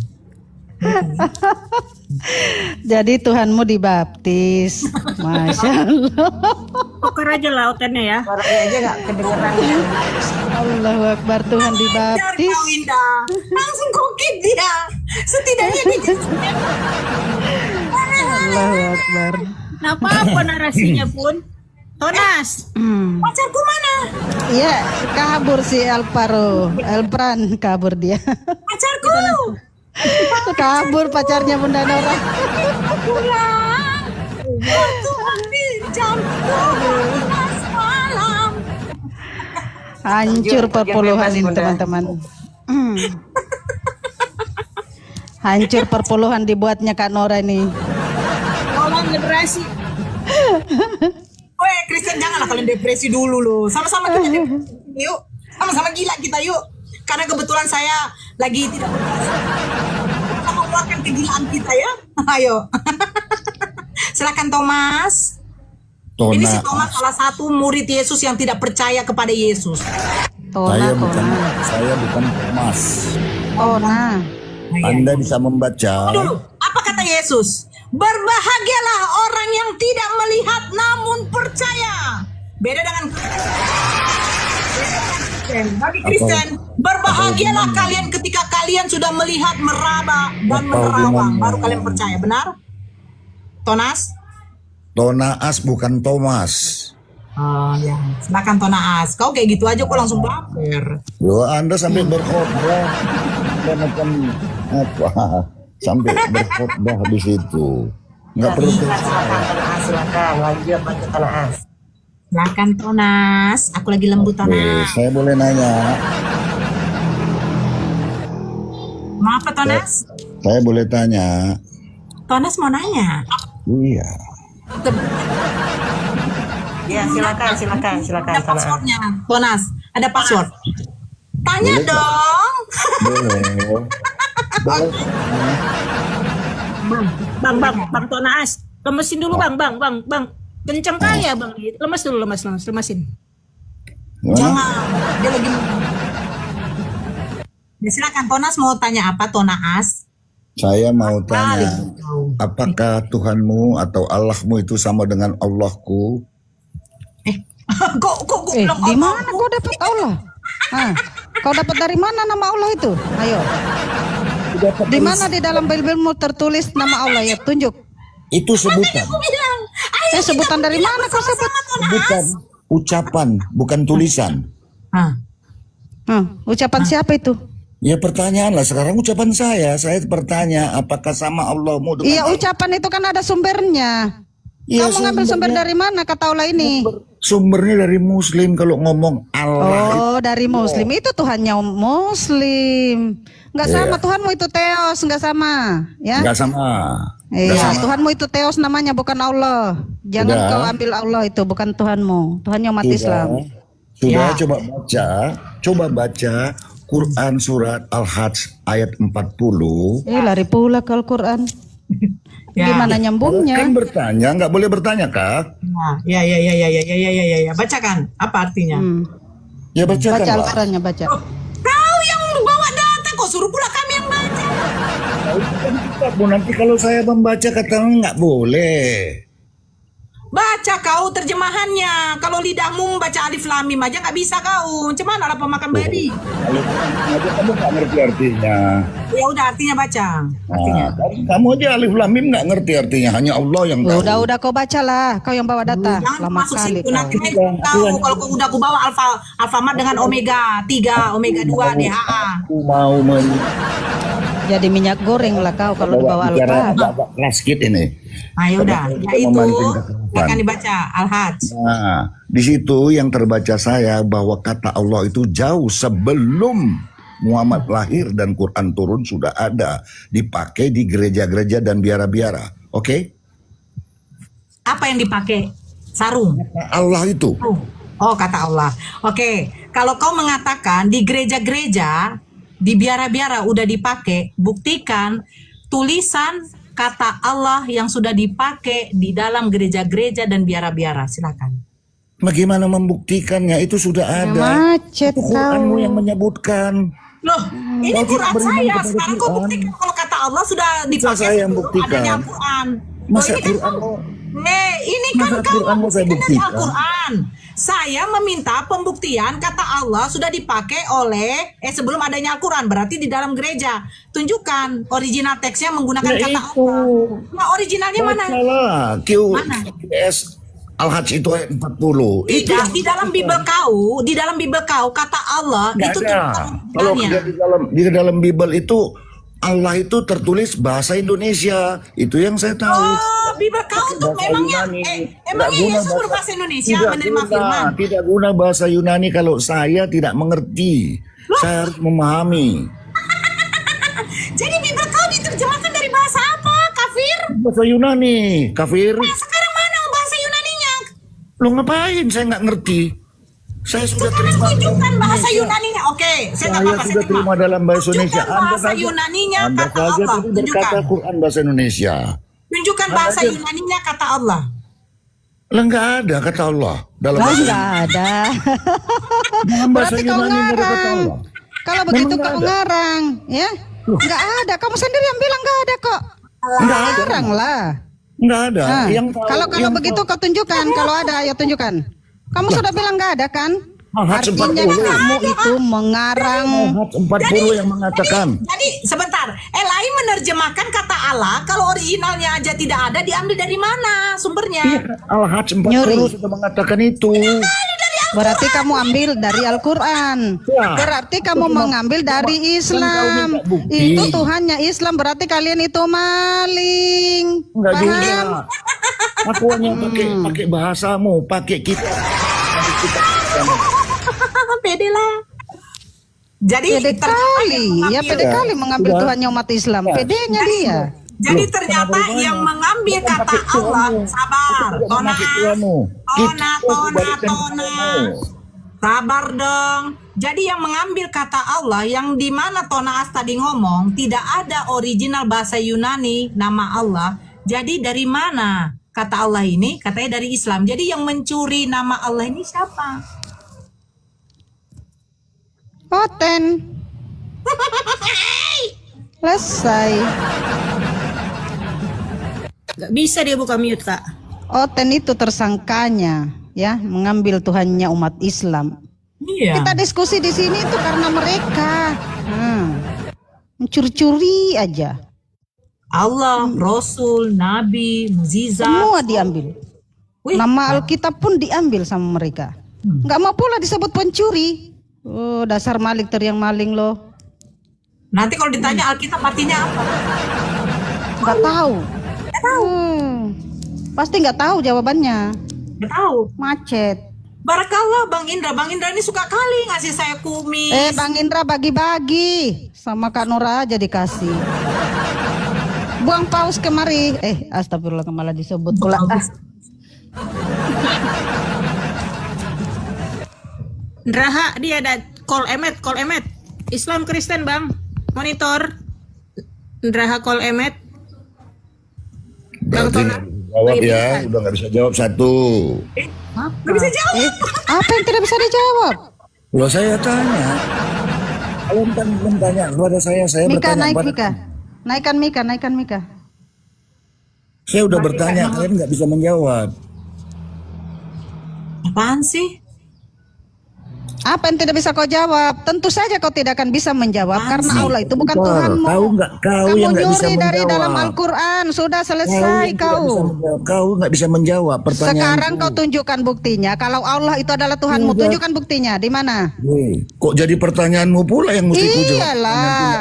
Jadi Tuhanmu dibaptis. Masya Allah.
Tukar aja lautannya ya.
Suaranya aja nggak kedengeran.
Allahu Akbar, Tuhan dibaptis.
Kau Indah, langsung kokit dia. Setidaknya dia.
Allahu Akbar.
Nah, apa narasinya pun? Tonas.
Pacarku mana?
Iya, kabur si Elpran kabur dia.
Pacarku.
Kabur pacarnya Bunda Nora.
Pulang. Waktu hampir jam 12 malam.
Hancur perpuluhan ini teman-teman. Hancur perpuluhan dibuatnya Kak Nora ini.
Orang generasi.
Weh, Kristen janganlah kalian depresi dulu loh. Sama-sama kita depresi, yuk. Sama-sama gila kita yuk. Karena kebetulan saya lagi tidak berpuasa. Kita mengeluarkan kegilaan kita ya. Ayo. Silakan Thomas. Ini si Thomas salah satu murid Yesus yang tidak percaya kepada Yesus.
Tona.
Saya bukan Thomas.
Tona.
Anda bisa membaca.
Dulu, apa kata Yesus? Berbahagialah orang yang tidak melihat namun percaya. Beda dengan Kristen. Bagi Kristen, berbahagialah kalian ketika kalian sudah melihat meraba dan menerawang, baru kalian percaya. Benar? Tonas?
Tonaas bukan Thomas.
Oh ya, silakan Tonaas. Kau kayak gitu aja kok langsung baper.
Loh, Anda sampai berkhotbah. Anda kan apa? Sampai berkhotbah di situ. Enggak perlu.
Silakan lanjut baca Tonaas.
Silakan Tonas. Aku lagi lembut Tonas.
Saya boleh nanya.
Mau apa Tonas?
Saya boleh tanya.
Tonas mau nanya.
Iya.
Ya, silakan
Ada
Tonaas.
passwordnya, Tonas. Ada password. Tanya
Boleh,
dong.
Boleh.
Bang Tonas. Lemesin dulu bang. Kencang kali ya bang. Lemes dulu, lemesin.
Gimana?
Jangan. Dia lagi. Ya, silakan Tonas mau tanya apa Tonas?
Saya mau tanya, apakah Tuhanmu atau Allahmu itu sama dengan Allahku?
Kok bilang
Di mana kau dapat Allah? Kau dapat dari mana nama Allah itu? Ayo. Di mana di dalam Bible-mu tertulis nama Allah ya? Tunjuk.
Itu sebutan.
Aku bilang, ayo
Sebutan dari mana kau sebut?
Sebutan, ucapan, bukan tulisan.
Ucapan siapa itu?
Ya pertanyaan lah, sekarang ucapan saya bertanya, apakah sama Allahmu dengan
Iya, ucapan itu kan ada sumbernya.
Iya,
Kamu ngambil sumber dari mana kata Allah ini?
Sumbernya dari Muslim kalau ngomong Allah.
Oh, dari Muslim. Itu Tuhannya Muslim. Nggak
Iya.
sama, Tuhanmu itu Theos, nggak sama. Ya.
Nggak sama.
Iya, Tuhanmu itu Theos namanya, bukan Allah. Jangan
Sudah.
kau ambil Allah itu, bukan Tuhanmu. Tuhannya umat Islam.
Sudah,
Ya.
coba baca Quran surat Al-Hajj ayat 40.
Lari pula ke Al-Quran.
Ya.
Gimana nyambungnya?
Kan bertanya, nggak boleh bertanya, Kak?
Ya. Bacakan. Apa artinya?
Ya bacakan,
Baca
Pak.
Al-Qurannya, baca.
Kau yang bawa data, kok suruh pula kami yang baca.
Bu, nanti kalau saya membaca katanya nggak boleh.
Baca kau terjemahannya. Kalau lidahmu membaca alif lam mim aja nggak bisa kau. Macam mana lah pemakan babi?
Kalau kamu nggak ngerti artinya.
Ya udah artinya baca. Artinya.
Kamu aja alif lam mim nggak ngerti artinya. Hanya Allah yang tahu.
Udah kau bacalah. Kau yang bawa data.
Jangan
Lama
masuk
kali
situ
kau.
nanti tahu kalau kau udah aku bawa Alfamart dengan omega 3, omega 2, DHA.
Aku mau
Jadi minyak goreng lah kau kalau dibawa
bicara
Al-Quran.
kelas kit ini.
Ayo udah,
Kita
yaitu
memancing kekerasan.
akan dibaca Al-Hajj.
Nah, di situ yang terbaca saya bahwa kata Allah itu jauh sebelum Muhammad lahir dan Quran turun sudah ada dipakai di gereja-gereja dan biara-biara. Oke?
Apa yang dipakai? Sarung.
Allah itu.
Oh, kata Allah. Oke, kalau kau mengatakan di gereja-gereja, di biara-biara udah dipakai, buktikan tulisan kata Allah yang sudah dipakai di dalam gereja-gereja dan biara-biara. Silakan.
Bagaimana membuktikannya? Itu sudah ada.
Macet
Itu Quranmu yang menyebutkan.
Loh, ini
Kau tidak
Quran
beriman
saya.
kepada
Sekarang kau
Quran.
buktikan kalau kata Allah sudah dipakai
saya yang
sebelum
buktikan.
adanya Al-Quran.
Masa
ini kan
Quranmu?
ini kan
Masa
kau
Quranmu saya
buktikan dari
buktikan?
Al-Quran. Saya meminta pembuktian kata Allah sudah dipakai oleh sebelum adanya Al-Quran. Berarti di dalam gereja. Tunjukkan original teksnya menggunakan kata Allah. Nah, originalnya mana?
Salah.
Mana?
QS Al-Hajj itu ayat 40. Itu
Tidak, di dalam Bible kau kata Allah
nggak
itu
ada.
tulisan
Kalau
originalnya.
di dalam Bible itu Allah itu tertulis bahasa Indonesia. Itu yang saya tahu.
Oh, Bible kau tuh
Bahasa
memangnya
Yunani. Tidak
emangnya
guna
Yesus berbahasa Indonesia
tidak
menerima
guna,
firman.
Tidak guna bahasa Yunani kalau saya tidak mengerti. Saya harus memahami.
Jadi Bible kau diterjemahkan dari bahasa apa, kafir?
Bahasa Yunani, kafir.
Nah, sekarang mana bahasa Yunaninya?
Lo ngapain? Saya nggak ngerti. Saya sudah
Sekarang
terima.
tunjukkan bahasa Yunaninya. Oke, saya nggak
Saya
apa-apa.
sudah terima dalam bahasa Indonesia.
Tunjukkan bahasa Yunaninya
Anda
kata
saja
Allah.
tadi berkata
Tunjukkan.
Quran bahasa Indonesia.
Tunjukkan bahasa Yunaninya kata Allah.
Lah nggak ada kata Allah dalam
Lah
bahasa
nggak ada.
Dalam bahasa
Berarti kau
Yunani nggak ada kata
ngarang.
Allah.
Kalau begitu
nggak
kau
ada?
ngarang, ya? Nggak ada. Kamu sendiri yang bilang nggak ada kok.
Nggak ada.
Ngarang lah.
Nggak ada.
Nah, kalau
yang
begitu kau tunjukkan. Kalau ada, ayo tunjukkan. Kamu sudah bilang nggak ada kan?
Al-Hajj
Artinya
40.
kamu itu mengarang.
Al-Hajj 40 yang mengatakan.
Jadi sebentar, Elai menerjemahkan kata Allah kalau originalnya aja tidak ada, diambil dari mana sumbernya?
Al-Hajj 40
Nyuri.
sudah mengatakan itu.
Berarti kamu ambil dari Al-Quran.
Ya.
Berarti kamu mengambil dari Islam.
minta bukti.
Itu Tuhannya Islam. Berarti kalian itu maling.
Enggak
Paham?
juga. Aku hanya pakai bahasamu, pakai kita.
Pede lah. Jadi
Pede
ternyata
kali.
yang
Ya
mengambil-
pede kali mengambil
Sudah.
Tuhannya umat Islam. Pedenya dia.
Jadi ternyata yang mengambil kata Allah, sabar, tona, tona. Sabar dong. Jadi yang mengambil kata Allah yang di mana Tonaas tadi ngomong tidak ada original bahasa Yunani nama Allah. Jadi dari mana kata Allah ini? Katanya dari Islam. Jadi yang mencuri nama Allah ini siapa?
Oten. Selesai.
Gak bisa dia buka mute, Kak.
Oten itu tersangkanya, ya, mengambil Tuhannya umat Islam.
Iya.
Kita diskusi di sini itu karena mereka mencuri-curi aja.
Allah, Rasul, Nabi, mukjizat.
Semua diambil.
Wih,
Nama Alkitab pun diambil sama mereka. Nggak mau pula disebut pencuri. Oh, dasar maling teriang maling loh.
nanti kalau ditanya Alkitab artinya apa?
Nggak tahu. Pasti nggak tahu jawabannya.
Nggak tahu.
Macet.
Barakallah Bang Indra. Bang Indra ini suka kali ngasih saya kumis.
Bang Indra bagi-bagi sama Kak Nora aja dikasih. Buang paus kemari. Astagfirullah, malah disebut pula.
Raha dia ada call emet. Islam Kristen Bang. Monitor. Raha call emet.
Berarti nggak bisa jawab ya, udah nggak bisa jawab satu.
Nggak bisa jawab.
Apa yang tidak bisa dijawab?
Loh saya tanya, kalian kan belum tanya kepada saya
Mika,
bertanya
naik
kepada-
Mika. Naikkan Mika.
Saya udah bertanya, kalian nggak bisa menjawab.
Apaan sih?
Apa yang tidak bisa kau jawab? Tentu saja kau tidak akan bisa menjawab karena Allah itu bukan
Betul.
Tuhanmu.
Kau
Kamu
yang nggak bisa
nyuri dari
menjawab.
dalam Al-Quran. Sudah
Kau
selesai
yang tidak bisa
kau.
menjawab. Kau nggak bisa menjawab pertanyaan.
Sekarang kau tunjukkan buktinya. Kalau Allah itu adalah Tuhanmu,
Tidak.
tunjukkan buktinya. Di mana?
Kok jadi pertanyaanmu pula yang mesti ku jawab?
Iyalah.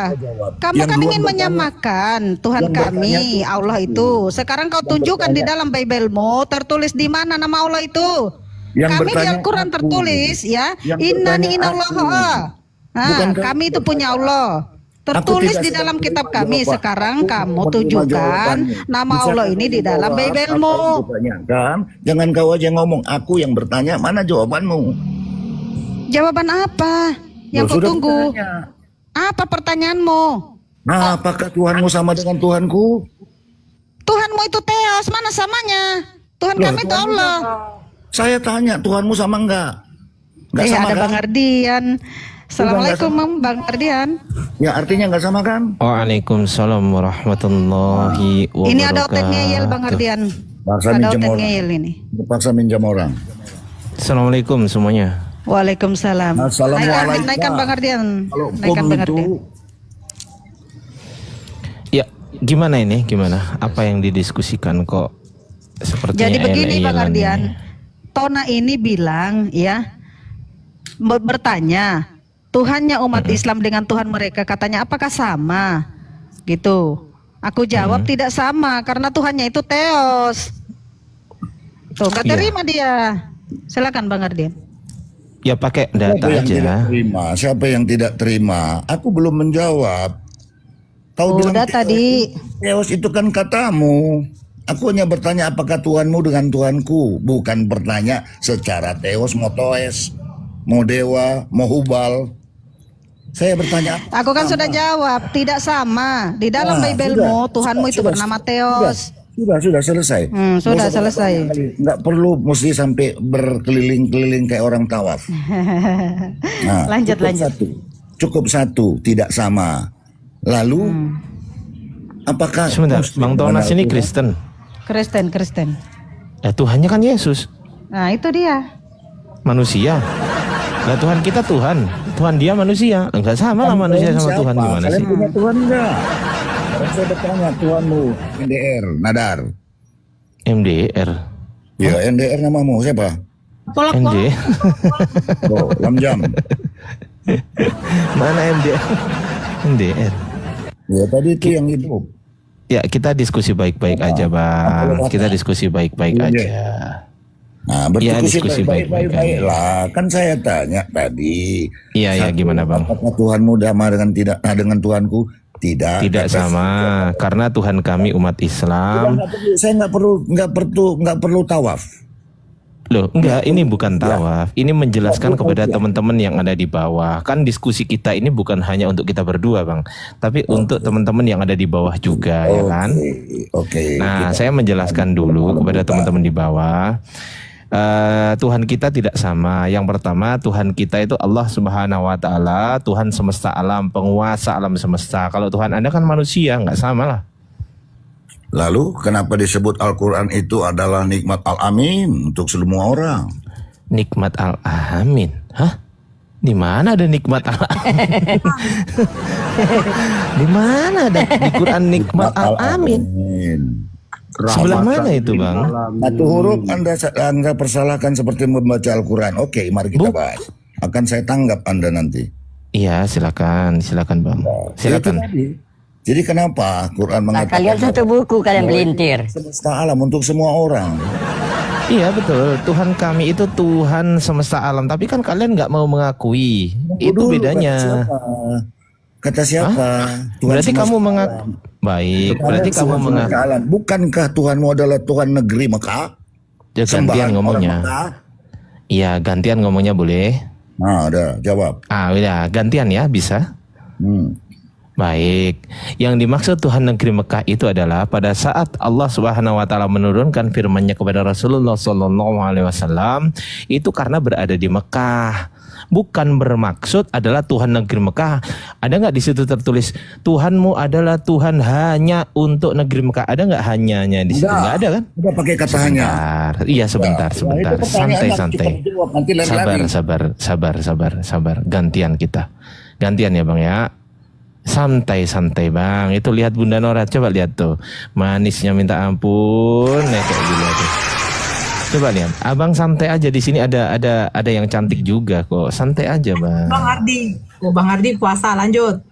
Kamu
Yang
kan
dua
ingin
bertanya-
menyamakan Tuhan
yang
kami,
bertanya-
Allah itu. Sekarang kau tunjukkan di dalam Bible-mu tertulis di mana nama Allah itu.
Yang
Kami di
bertanya
Al-Quran
aku.
tertulis ya.
Yang
Innani
bertanya
inallah.
aku. Bukan
Kami itu punya Allah.
tidak
Tertulis di
sedang
dalam kitab
menerima
kami.
jawaban.
Sekarang
Aku
kamu
menerima
tunjukkan
jawabannya.
nama
Bisa
Allah
kau
ini di dalam
jawab
Bible-mu.
apa yang kutanyakan? Jangan kau aja ngomong. Aku yang bertanya, mana jawabanmu?
Jawaban apa yang
Loh,
kau
sudah
tunggu?
bertanya.
Apa pertanyaanmu?
Nah, apakah Tuhanmu sama dengan Tuhanku?
Tuhanmu itu Theos, mana samanya? Tuhan
Loh,
kami itu
Tuhanmu
Allah.
Saya tanya, Tuhanmu sama enggak? Enggak sama
Ada
kan?
Bang Ardian. Assalamualaikum Bang Ardian.
Ya artinya enggak sama kan?
Waalaikumsalam warahmatullahi wabarakatuh.
Ini ada otek ngeyel Bang Ardian.
Paksa
Ada
minjem
otek
orang.
ngeyel ini.
Terpaksa minjam orang.
Assalamualaikum semuanya.
Waalaikumsalam.
Assalamualaikum.
Naikkan Bang Ardian.
Kalau
Naikkan Bang
itu
Ardian.
Ya, gimana ini? Gimana? Apa yang didiskusikan kok sepertinya
Jadi begini Bang
eyel-eyelan
Ardian.
ini?
Tona ini bilang ya bertanya Tuhannya umat Islam dengan Tuhan mereka katanya apakah sama? Gitu. Aku jawab tidak sama karena Tuhannya itu Theos. Tuh, nggak
Iya.
terima dia. Silakan Bang Ardian.
Ya pakai data
siapa yang tidak
aja.
terima? Siapa yang tidak terima? Aku belum menjawab. Kau bilang
Udah tadi.
Theos itu kan katamu. Aku hanya bertanya apakah Tuhanmu dengan Tuhanku, bukan bertanya secara Theos mau Toes, mau dewa, mau hubal. Saya bertanya.
Aku kan sudah jawab, tidak sama. Di dalam
Nah,
Bible-mu
sudah,
Tuhanmu itu
sudah,
bernama Theos.
Sudah selesai.
Sudah
Nggak usah
selesai.
nggak perlu mesti sampai berkeliling-keliling kayak orang tawaf. Nah,
Lanjut.
Cukup satu, tidak sama. Lalu apakah
Sebentar,
Muslim
Bang Tonas
mengenal
ini
Tuhan?
Kristen.
Kristen.
Ya Tuhannya kan Yesus,
Nah, itu dia.
manusia. Nah Tuhan kita Tuhan dia manusia. Enggak sama lah manusia sama
Siapa?
Tuhan gimana
Kalian
sih?
punya Tuhan enggak? Sekarang saya bertanya, Tuhanmu NDR, Nadar.
MDR.
Ya, NDR namamu siapa?
MD.
Oh, Lamjam.
Mana MDR? MDR.
Ya, tadi itu yang hidup.
Ya kita diskusi baik-baik aja Bang. Kita diskusi baik-baik
Iya.
aja.
Nah,
Ya,
berdiskusi
diskusi baik-baik
baik-baik
aja.
lah. Kan saya tanya tadi.
Iya,
Satu,
gimana Bang?
Apakah Tuhanmu sama dengan tidak? Nah, dengan Tuhanku tidak.
Tidak
Kata
sama, karena Tuhan kami umat Islam.
saya nggak perlu tawaf.
Loh, enggak, ini bukan tawaf. Ini menjelaskan kepada teman-teman yang ada di bawah. Kan diskusi kita ini bukan hanya untuk kita berdua, Bang, tapi untuk teman-teman yang ada di bawah juga, ya kan?
Oke.
Nah, saya menjelaskan dulu kepada teman-teman di bawah. Tuhan kita tidak sama. Yang pertama, Tuhan kita itu Allah Subhanahu wa taala, Tuhan semesta alam, penguasa alam semesta. Kalau Tuhan Anda kan manusia, nggak sama lah.
Lalu kenapa disebut Al-Quran itu adalah nikmat al-amin untuk semua orang?
Nikmat al-amin. Hah? Di mana ada nikmat al-amin? Di mana ada di Quran nikmat al-amin? Sebelah mana itu, Bang?
Satu huruf Anda persalahkan seperti membaca Al-Quran. Oke, mari kita bahas. Akan saya tanggap Anda nanti.
Iya, silakan Bang. Silakan.
Jadi kenapa Quran mengatakan
Kalian satu buku, kalian
bahwa
belintir.
semesta alam untuk semua orang?
Iya betul, Tuhan kami itu Tuhan semesta alam. Tapi kan kalian nggak mau mengakui. Itu
Dulu,
bedanya.
Kata siapa? Tuhan
Berarti
semesta
kamu
alam.
mengaku. Baik,
Kalian
berarti kamu
Tuhan
mengaku.
semesta alam. Bukankah Tuhanmu adalah Tuhan negeri Mekah?
Ya, gantian
Sembahan
ngomongnya.
orang Mekah?
Iya, gantian ngomongnya boleh.
Nah, udah jawab.
Udah, gantian ya, bisa. Baik, yang dimaksud Tuhan negeri Mekah itu adalah pada saat Allah Subhanahu wa taala menurunkan firman-Nya kepada Rasulullah sallallahu alaihi wasallam itu karena berada di Mekah. Bukan bermaksud adalah Tuhan negeri Mekah. Ada nggak di situ tertulis Tuhanmu adalah Tuhan hanya untuk negeri Mekah? Ada nggak hanyanya di situ? Nggak ada kan?
Udah pakai kata hanya.
Iya sebentar. Santai. Sabar. Gantian kita. Gantian ya Bang ya. Santai Bang. Itu lihat Bunda Nora, coba lihat tuh. Manisnya minta ampun, kayak gini tuh. Coba lihat. Abang santai aja, di sini ada yang cantik juga kok. Santai aja, Bang.
Bang Ardi. Bang Ardi puasa lanjut.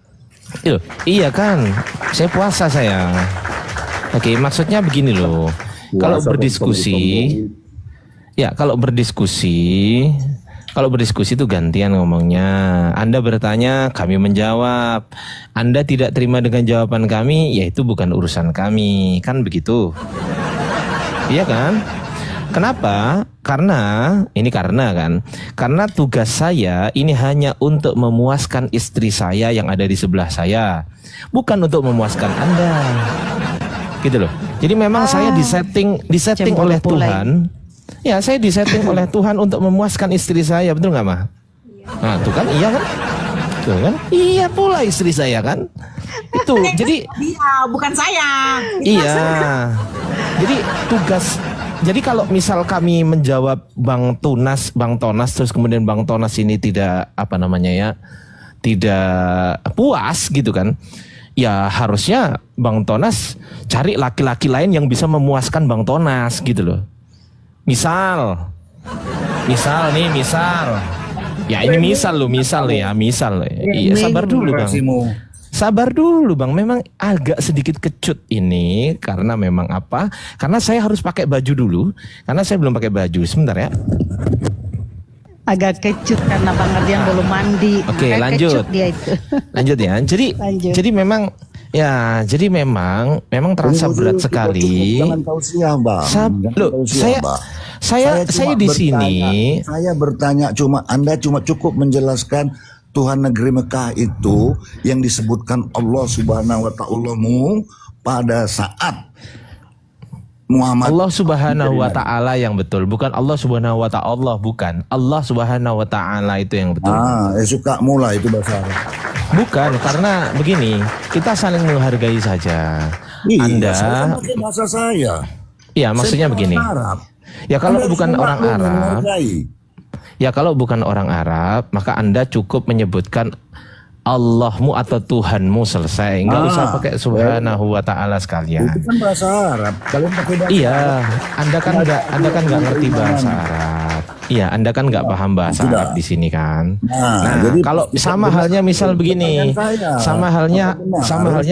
Iya kan? Saya puasa sayang. Oke, maksudnya begini loh. Kalau berdiskusi itu gantian ngomongnya. Anda bertanya, kami menjawab. Anda tidak terima dengan jawaban kami, ya itu bukan urusan kami. Kan begitu? Iya kan? Kenapa? Karena tugas saya ini hanya untuk memuaskan istri saya yang ada di sebelah saya. Bukan untuk memuaskan Anda. Gitu loh. Jadi memang saya disetting oleh Tuhan. Ya, saya disetting oleh Tuhan untuk memuaskan istri saya, betul nggak, Mah? Nah, tuh kan, iya kan? Tuh kan? Iya pula istri saya kan? Itu, jadi...
Iya, bukan saya.
Iya. Jadi jadi kalau misal kami menjawab Bang Tonas, terus kemudian Bang Tonas ini tidak, tidak puas gitu kan. Ya harusnya Bang Tonas cari laki-laki lain yang bisa memuaskan Bang Tonas gitu loh. Misal. Ya ini misal loh. Iya, sabar dulu Bang. Memang agak sedikit kecut ini karena memang apa? Karena saya harus pakai baju dulu. Karena saya belum pakai baju. Sebentar ya.
Agak kecut karena Bang Ardian belum mandi.
Oke,
Agak
lanjut.
kecut dia itu.
Lanjut ya. Jadi memang terasa berat sekali.
Jangan tausiah, Bang.
Saya di sini.
Saya bertanya Anda cuma cukup menjelaskan Tuhan negeri Mekah itu yang disebutkan Allah Subhanahu wa taala pada saat Muhammad.
Allah Subhanahu wa taala yang betul, bukan Allah Subhanahu wa ta'ala, bukan. Allah Subhanahu wa taala itu yang betul.
Suka mulai itu bahasa Arab.
Bukan, karena begini, kita saling menghargai saja.
Anda pakai bahasa saya.
Iya, maksudnya begini. Ya kalau bukan orang Arab, maka Anda cukup menyebutkan Allahmu atau Tuhanmu, selesai. Nggak usah pakai Subhanahu wa ta'ala sekalian.
Itu kan bahasa Arab. Kalian pakai bahasa
Iya, Anda kan nggak ngerti bahasa Arab. Iya, Anda kan nggak paham bahasa Arab di sini kan. Nah,
jadi
kalau sama halnya misal begini, sama halnya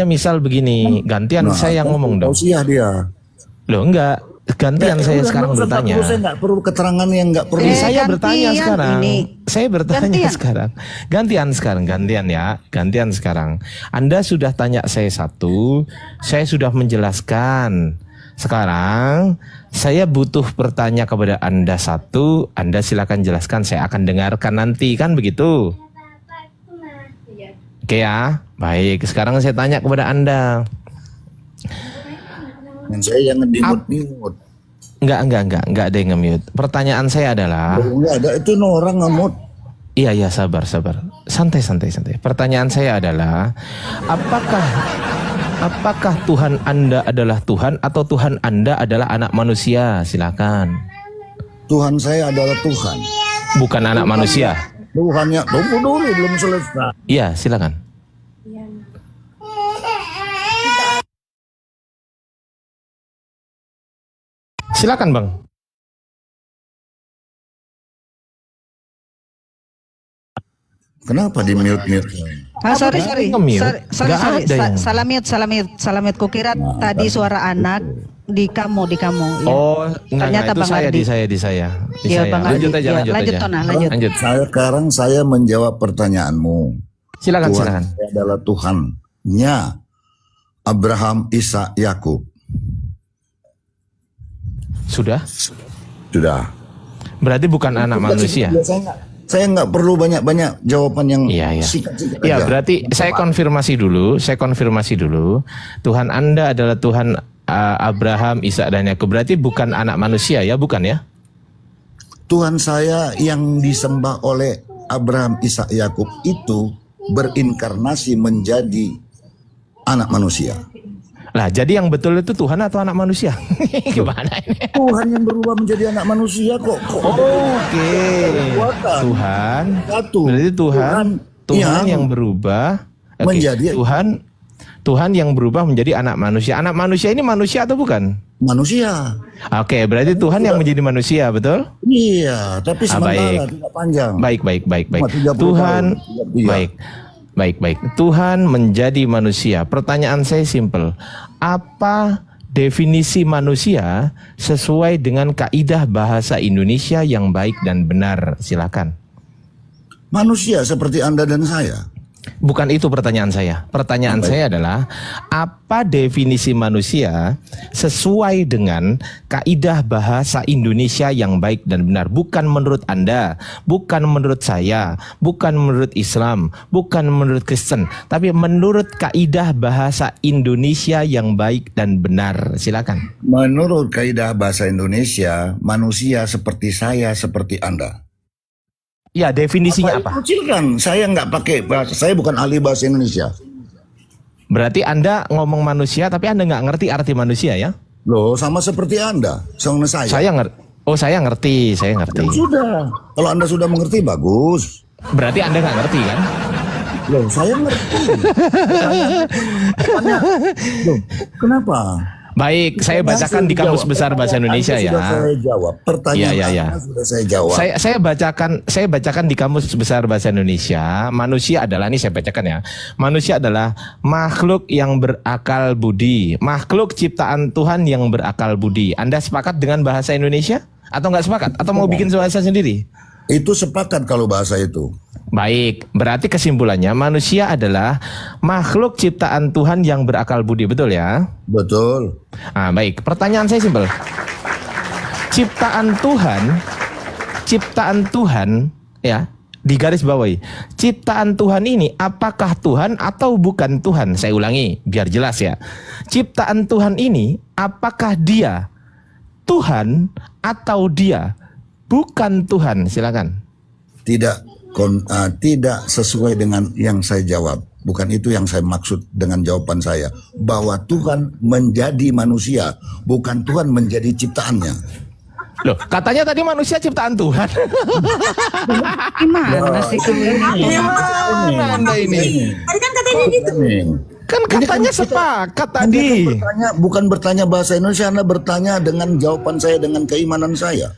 misal begini, gantian saya yang ngomong dong.
Tausiah dia.
Loh enggak. Gantian saya sekarang bertanya.
Saya nggak perlu keterangan yang nggak perlu.
Saya bertanya sekarang. Saya bertanya
Gantian.
sekarang. Gantian sekarang. Anda sudah tanya saya satu, saya sudah menjelaskan. Sekarang saya butuh bertanya kepada Anda satu, Anda silakan jelaskan, saya akan dengarkan nanti, kan begitu? Oke ya, baik. Sekarang saya tanya kepada Anda.
Dan saya jangan dimut-mut.
Enggak ada yang nge-mute. Pertanyaan saya adalah,
Enggak ada, itu orang ngemut.
Iya, sabar. Santai. Pertanyaan saya adalah, apakah Tuhan Anda adalah Tuhan atau Tuhan Anda adalah anak manusia? Silakan.
Tuhan saya adalah Tuhan.
Bukan anak manusia.
Tuhannya, tunggu dulu, belum selesai.
Iya, silakan. Silakan, Bang.
Kenapa di mute?
Sorry.
Nge-mute?
Sorry.
Nggak ada yang-
Salah mute. Kukira tadi suara anak. di kamu ya.
Oh, enggak,
Ternyata
itu
Bang
saya
Ardi.
di saya.
Iya, Bang Ardi.
Lanjut aja,
Ya,
lanjut
lanjut,
aja.
Tona, lanjut.
Lanjut.
Sekarang saya menjawab pertanyaanmu.
Silakan,
Tuhan
silakan.
saya adalah Tuhannya Abraham, Ishak, Yakub.
Sudah?
Sudah.
Berarti bukan anak manusia.
Saya nggak perlu banyak-banyak jawaban yang
Iya.
singkat-singkat
Ya,
aja.
berarti saya konfirmasi dulu. Tuhan Anda adalah Tuhan Abraham, Ishak dan Yakub. Berarti bukan anak manusia ya, bukan ya?
Tuhan saya yang disembah oleh Abraham, Ishak, Yakub itu berinkarnasi menjadi anak manusia.
Lah, jadi yang betul itu Tuhan atau anak manusia? Gimana ini?
Tuhan yang berubah menjadi anak manusia kok.
Oke.
Kekuatan.
Tuhan.
Satu.
Berarti Tuhan yang berubah
menjadi
Tuhan yang berubah menjadi anak manusia. Anak manusia ini manusia atau bukan?
Manusia.
Oke, berarti Tuhan yang menjadi manusia, betul?
Iya, tapi sementara tidak panjang.
Baik.
Cuma 30
Tuhan,
tahun. Iya.
baik. Tuhan menjadi manusia. Pertanyaan saya simpel. Apa definisi manusia sesuai dengan kaidah bahasa Indonesia yang baik dan benar? Silakan.
Manusia seperti Anda dan saya.
Bukan itu pertanyaan saya. Pertanyaan saya adalah apa definisi manusia sesuai dengan kaidah bahasa Indonesia yang baik dan benar? Bukan menurut Anda, bukan menurut saya, bukan menurut Islam, bukan menurut Kristen, tapi menurut kaidah bahasa Indonesia yang baik dan benar. Silakan.
Menurut kaidah bahasa Indonesia, manusia seperti saya, seperti Anda.
Ya, definisinya apa?
Kecilkan, saya nggak pakai bahasa, saya bukan ahli bahasa Indonesia.
Berarti Anda ngomong manusia, tapi Anda nggak ngerti arti manusia ya?
Loh, sama seperti Anda, sama saya.
Saya ngerti. Oh, saya ngerti.
Sudah, kalau Anda sudah mengerti, bagus.
Berarti Anda nggak ngerti kan?
Loh, saya ngerti. Loh, kenapa?
Baik, saya bacakan di Kamus Besar Bahasa Indonesia ya.
Sudah saya jawab. Pertanyaan
Ya.
Anda sudah saya jawab.
Saya bacakan di Kamus Besar Bahasa Indonesia. Manusia adalah, ini saya bacakan ya. Manusia adalah makhluk yang berakal budi, makhluk ciptaan Tuhan yang berakal budi. Anda sepakat dengan bahasa Indonesia atau nggak sepakat? Atau mau bikin bahasa sendiri?
Itu sepakat kalau bahasa itu.
Baik, berarti kesimpulannya manusia adalah makhluk ciptaan Tuhan yang berakal budi, betul ya?
Betul.
Ah, baik. Pertanyaan saya simpel. Ciptaan Tuhan ya, di garis bawahi. Ciptaan Tuhan ini apakah Tuhan atau bukan Tuhan? Saya ulangi biar jelas ya. Ciptaan Tuhan ini apakah dia Tuhan atau dia bukan Tuhan? Silakan.
Tidak sesuai dengan yang saya jawab. Bukan itu yang saya maksud dengan jawaban saya. Bahwa Tuhan menjadi manusia, bukan Tuhan menjadi ciptaannya.
Loh, katanya tadi manusia ciptaan Tuhan.
Gimana sih
Gimana Anda ini?
Tadi kan katanya gitu.
Kan katanya sepakat tadi.
Bukan bertanya bahasa Indonesia, Anda bertanya dengan jawaban saya, dengan keimanan saya.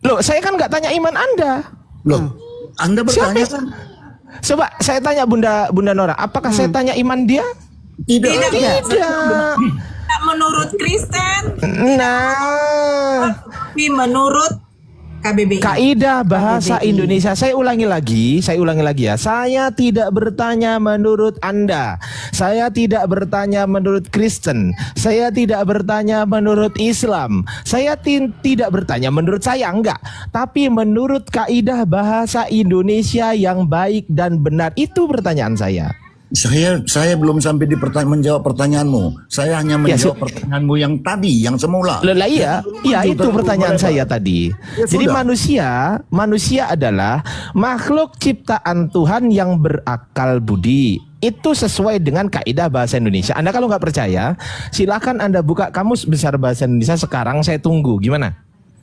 Loh, saya kan nggak tanya iman Anda.
Loh, Anda bertanya
Siapa?
kan?
Coba saya tanya Bunda Nora, apakah saya tanya iman dia?
Tidak.
Tidak.
Tidak menurut Kristen,
Nah,
tapi menurut KBBI.
kaidah bahasa Indonesia. Saya ulangi lagi ya. Saya tidak bertanya menurut Anda. Saya tidak bertanya menurut Kristen. Saya tidak bertanya menurut Islam. Saya tidak bertanya menurut saya, enggak. Tapi menurut kaidah bahasa Indonesia yang baik dan benar. Itu pertanyaan saya.
Saya belum sampai di menjawab pertanyaanmu. Saya hanya menjawab pertanyaanmu yang tadi, yang semula.
Lah iya itu pertanyaan saya tadi. Jadi
sudah.
manusia adalah makhluk ciptaan Tuhan yang berakal budi. Itu sesuai dengan kaidah bahasa Indonesia. Anda kalau nggak percaya, silakan Anda buka Kamus Besar Bahasa Indonesia sekarang. Saya tunggu. Gimana?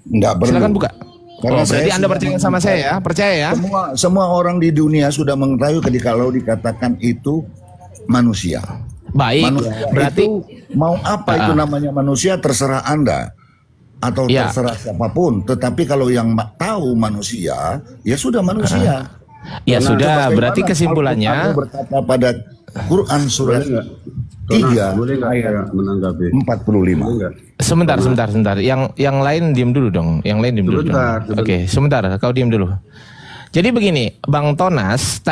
Nggak perlu.
Silakan buka.
Karena
Berarti Anda percaya sama saya ya? Percaya ya?
Semua orang di dunia sudah mengetahui kalau dikatakan itu manusia.
Baik.
Manusia
Berarti
itu, mau apa itu namanya manusia terserah Anda atau
Ya.
terserah siapapun. Tetapi kalau yang tahu manusia, ya sudah manusia.
ya
Nah,
sudah.
sebagaimana
Berarti kesimpulannya.
Al-Quran berkata pada Quran surah 3
boleh nggak
ayat
saya menanggapi?
45.
Boleh nggak?
Sebentar. Yang lain diem dulu dong. Yang lain diem dulu.
Sebentar.
Oke, sebentar. Kau diem dulu. Jadi begini, Bang Tonas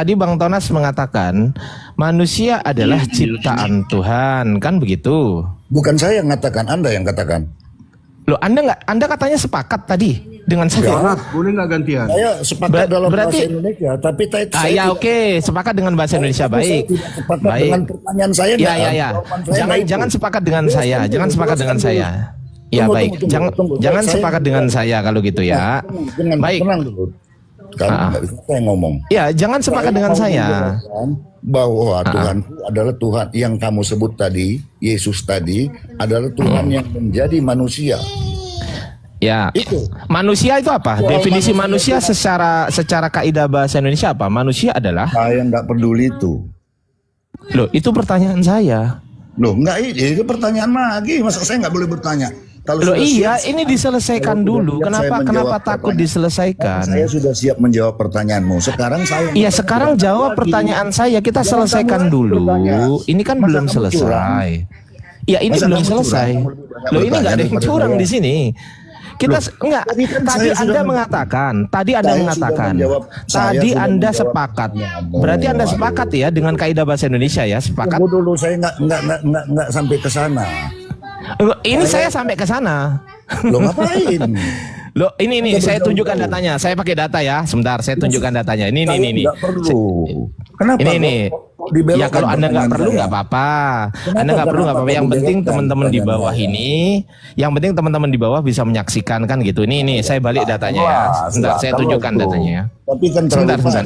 mengatakan manusia adalah ciptaan Tuhan, kan begitu?
Bukan saya yang katakan, Anda yang katakan.
Loh, Anda katanya sepakat tadi dengan saya.
Mas, boleh nggak gantian?
Saya sepakat dalam
berarti-
bahasa Indonesia, tapi saya
Ya oke, sepakat dengan bahasa Indonesia,
saya
baik.
tidak sepakat
Baik.
dengan pertanyaan saya.
Ya.
Jawaban saya nggak itu.
Jangan sepakat dengan
Terus,
saya.
tunggu,
Jangan sepakat
terus,
dengan
tunggu.
saya. Ya
Tunggu,
baik.
tunggu.
Jangan
Saya-
sepakat dengan saya kalau gitu ya.
Tenang,
Baik.
tenang dulu. Kalau nggak bisa saya ngomong.
Ya, jangan sepakat dengan
mau
saya.
menjelaskan bahwa Tuhanku adalah Tuhan yang kamu sebut tadi, Yesus tadi adalah Tuhan yang menjadi manusia.
Ya.
Itu.
Manusia itu apa?
Soal
Definisi
manusia
manusia secara kaidah bahasa Indonesia apa? Manusia adalah
Saya nggak peduli itu.
Loh, itu pertanyaan saya.
Loh, nggak itu pertanyaan lagi. Masa saya nggak boleh bertanya? Kalau
Loh
sudah
iya,
siap-
ini diselesaikan
kalau
dulu.
sudah siap saya
Kenapa
menjawab
takut
pertanyaan.
diselesaikan?
Saya sudah siap menjawab pertanyaanmu. Sekarang saya
Iya, sekarang jawab pertanyaan saya. Kita
Jangan
selesaikan
kamu
dulu.
bertanya.
Ini kan
Masa
belum
kamu
selesai. Ya, ini
Masa
belum
kamu
selesai.
curang? Kamu lebih banyak
Loh, ini
bertanya
nggak ada yang
daripada
curang
saya.
di sini. Kita enggak.
tadi kan
Tadi
saya
Anda
sudah
mengatakan, tadi Anda
Saya sudah
mengatakan.
menjawab- saya
Tadi
sudah
Anda
menjawab
sepakat.
pertanyaanmu.
Berarti Anda
Aduh.
sepakat ya dengan kaidah bahasa Indonesia ya, sepakat.
Tunggu dulu, saya nggak sampai ke sana.
Ini saya sampai ke sana.
Lo ngapain?
Loh, ini
Anda
saya
berjauh-jauh.
tunjukkan datanya. Saya pakai data ya. Sebentar, saya tunjukkan datanya. Ini.
Nggak perlu. Kenapa?
Ini.
Kok dibelokkan
Ya kalau Anda nggak
pertanyaan
perlu
saya?
nggak apa-apa.
Kenapa?
Anda nggak perlu nggak apa-apa. Yang
Kenapa
penting
dibelokkan
teman-teman di
pertanyaan
bawah
saya?
ini, yang penting teman-teman di bawah bisa menyaksikan kan gitu. Ini saya balik datanya ya. Sebentar, saya tunjukkan datanya ya.
Tapi kan terlalu
Sebentar.
panjang.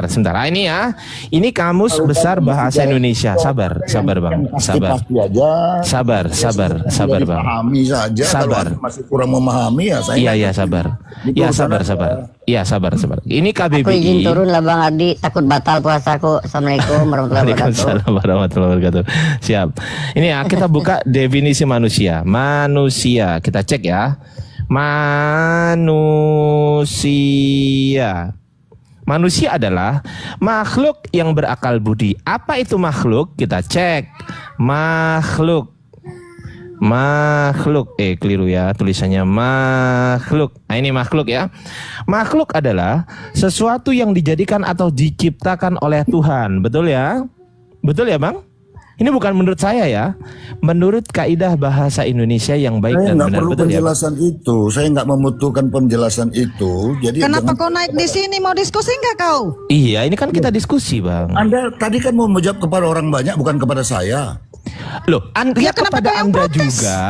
Sebentar. Ah, ini ya. Ini Kamus Besar Bahasa Indonesia. Sabar Bang. Sabar.
Pasti aja.
Sabar
Jadi
Bang.
Pahami saja.
Sabar.
Kalau masih kurang memahami ya saya.
Iya, sabar.
Gitu,
Iya, sabar. Iya, sabar. Ini
Aku izin
KBBI.
turun lah Bang Ardi, takut batal puasaku. Assalamualaikum warahmatullahi wabarakatuh.
Waalaikumsalam warahmatullahi wabarakatuh. Siap. Ini ya, kita buka definisi manusia. Manusia, kita cek ya. Manusia adalah makhluk yang berakal budi. Apa itu makhluk? Kita cek. Makhluk. Keliru ya tulisannya makhluk. Nah, ini makhluk ya. Makhluk adalah sesuatu yang dijadikan atau diciptakan oleh Tuhan. Betul ya? Betul ya, Bang? Ini bukan menurut saya ya. Menurut kaidah bahasa Indonesia yang baik
Saya
dan
nggak
benar.
perlu
Betul ya, Bang?
penjelasan itu. Saya nggak membutuhkan penjelasan itu. Jadi
Kenapa
jangan-
kau naik di sini? Mau diskusi nggak kau?
Iya, ini kan kita diskusi, Bang.
Anda tadi kan mau menjawab kepada orang banyak, bukan kepada saya.
Loh,
Ya, kenapa
kepada
kau yang
Anda
protes?
juga,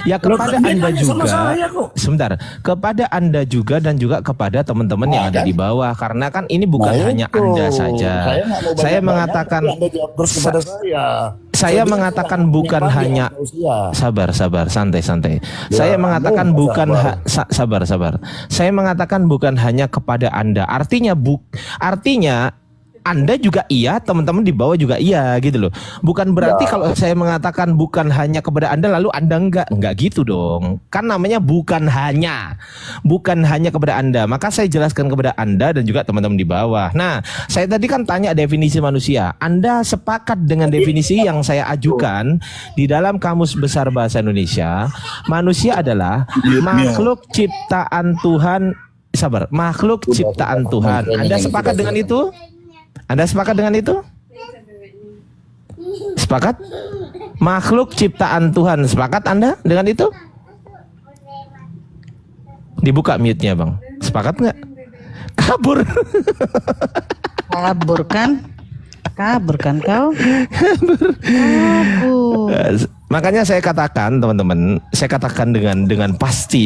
ya kepada
Loh, dia
Anda
nanya sama
juga.
saya kok.
Sebentar, kepada Anda juga dan juga kepada teman-teman yang ada
kan?
di bawah, karena kan ini bukan
Nah,
hanya
itu.
Anda saja.
Saya nggak mau
Saya
banyak-banyak,
mengatakan,
tapi Anda jawab terus kepada saya.
saya
bilang
mengatakan
saya
bukan
punya
hanya
manusia.
sabar, santai. Saya
Anda
mengatakan
nggak
bukan
sabar.
sabar. Saya mengatakan bukan hanya kepada Anda. Artinya Anda juga iya, teman-teman di bawah juga iya gitu loh. Bukan berarti kalau saya mengatakan bukan hanya kepada Anda lalu Anda enggak gitu dong. Kan namanya bukan hanya kepada Anda. Maka saya jelaskan kepada Anda dan juga teman-teman di bawah. Nah, saya tadi kan tanya definisi manusia. Anda sepakat dengan definisi yang saya ajukan di dalam Kamus Besar Bahasa Indonesia. Manusia adalah makhluk ciptaan Tuhan. Sabar, makhluk ciptaan Tuhan. Anda sepakat dengan itu? Anda sepakat dengan itu? Sepakat? Makhluk ciptaan Tuhan. Sepakat Anda dengan itu? Dibuka mute-nya, Bang. Sepakat nggak? Kabur.
Kabur kan kau? Kabur.
Makanya saya katakan, teman-teman, dengan pasti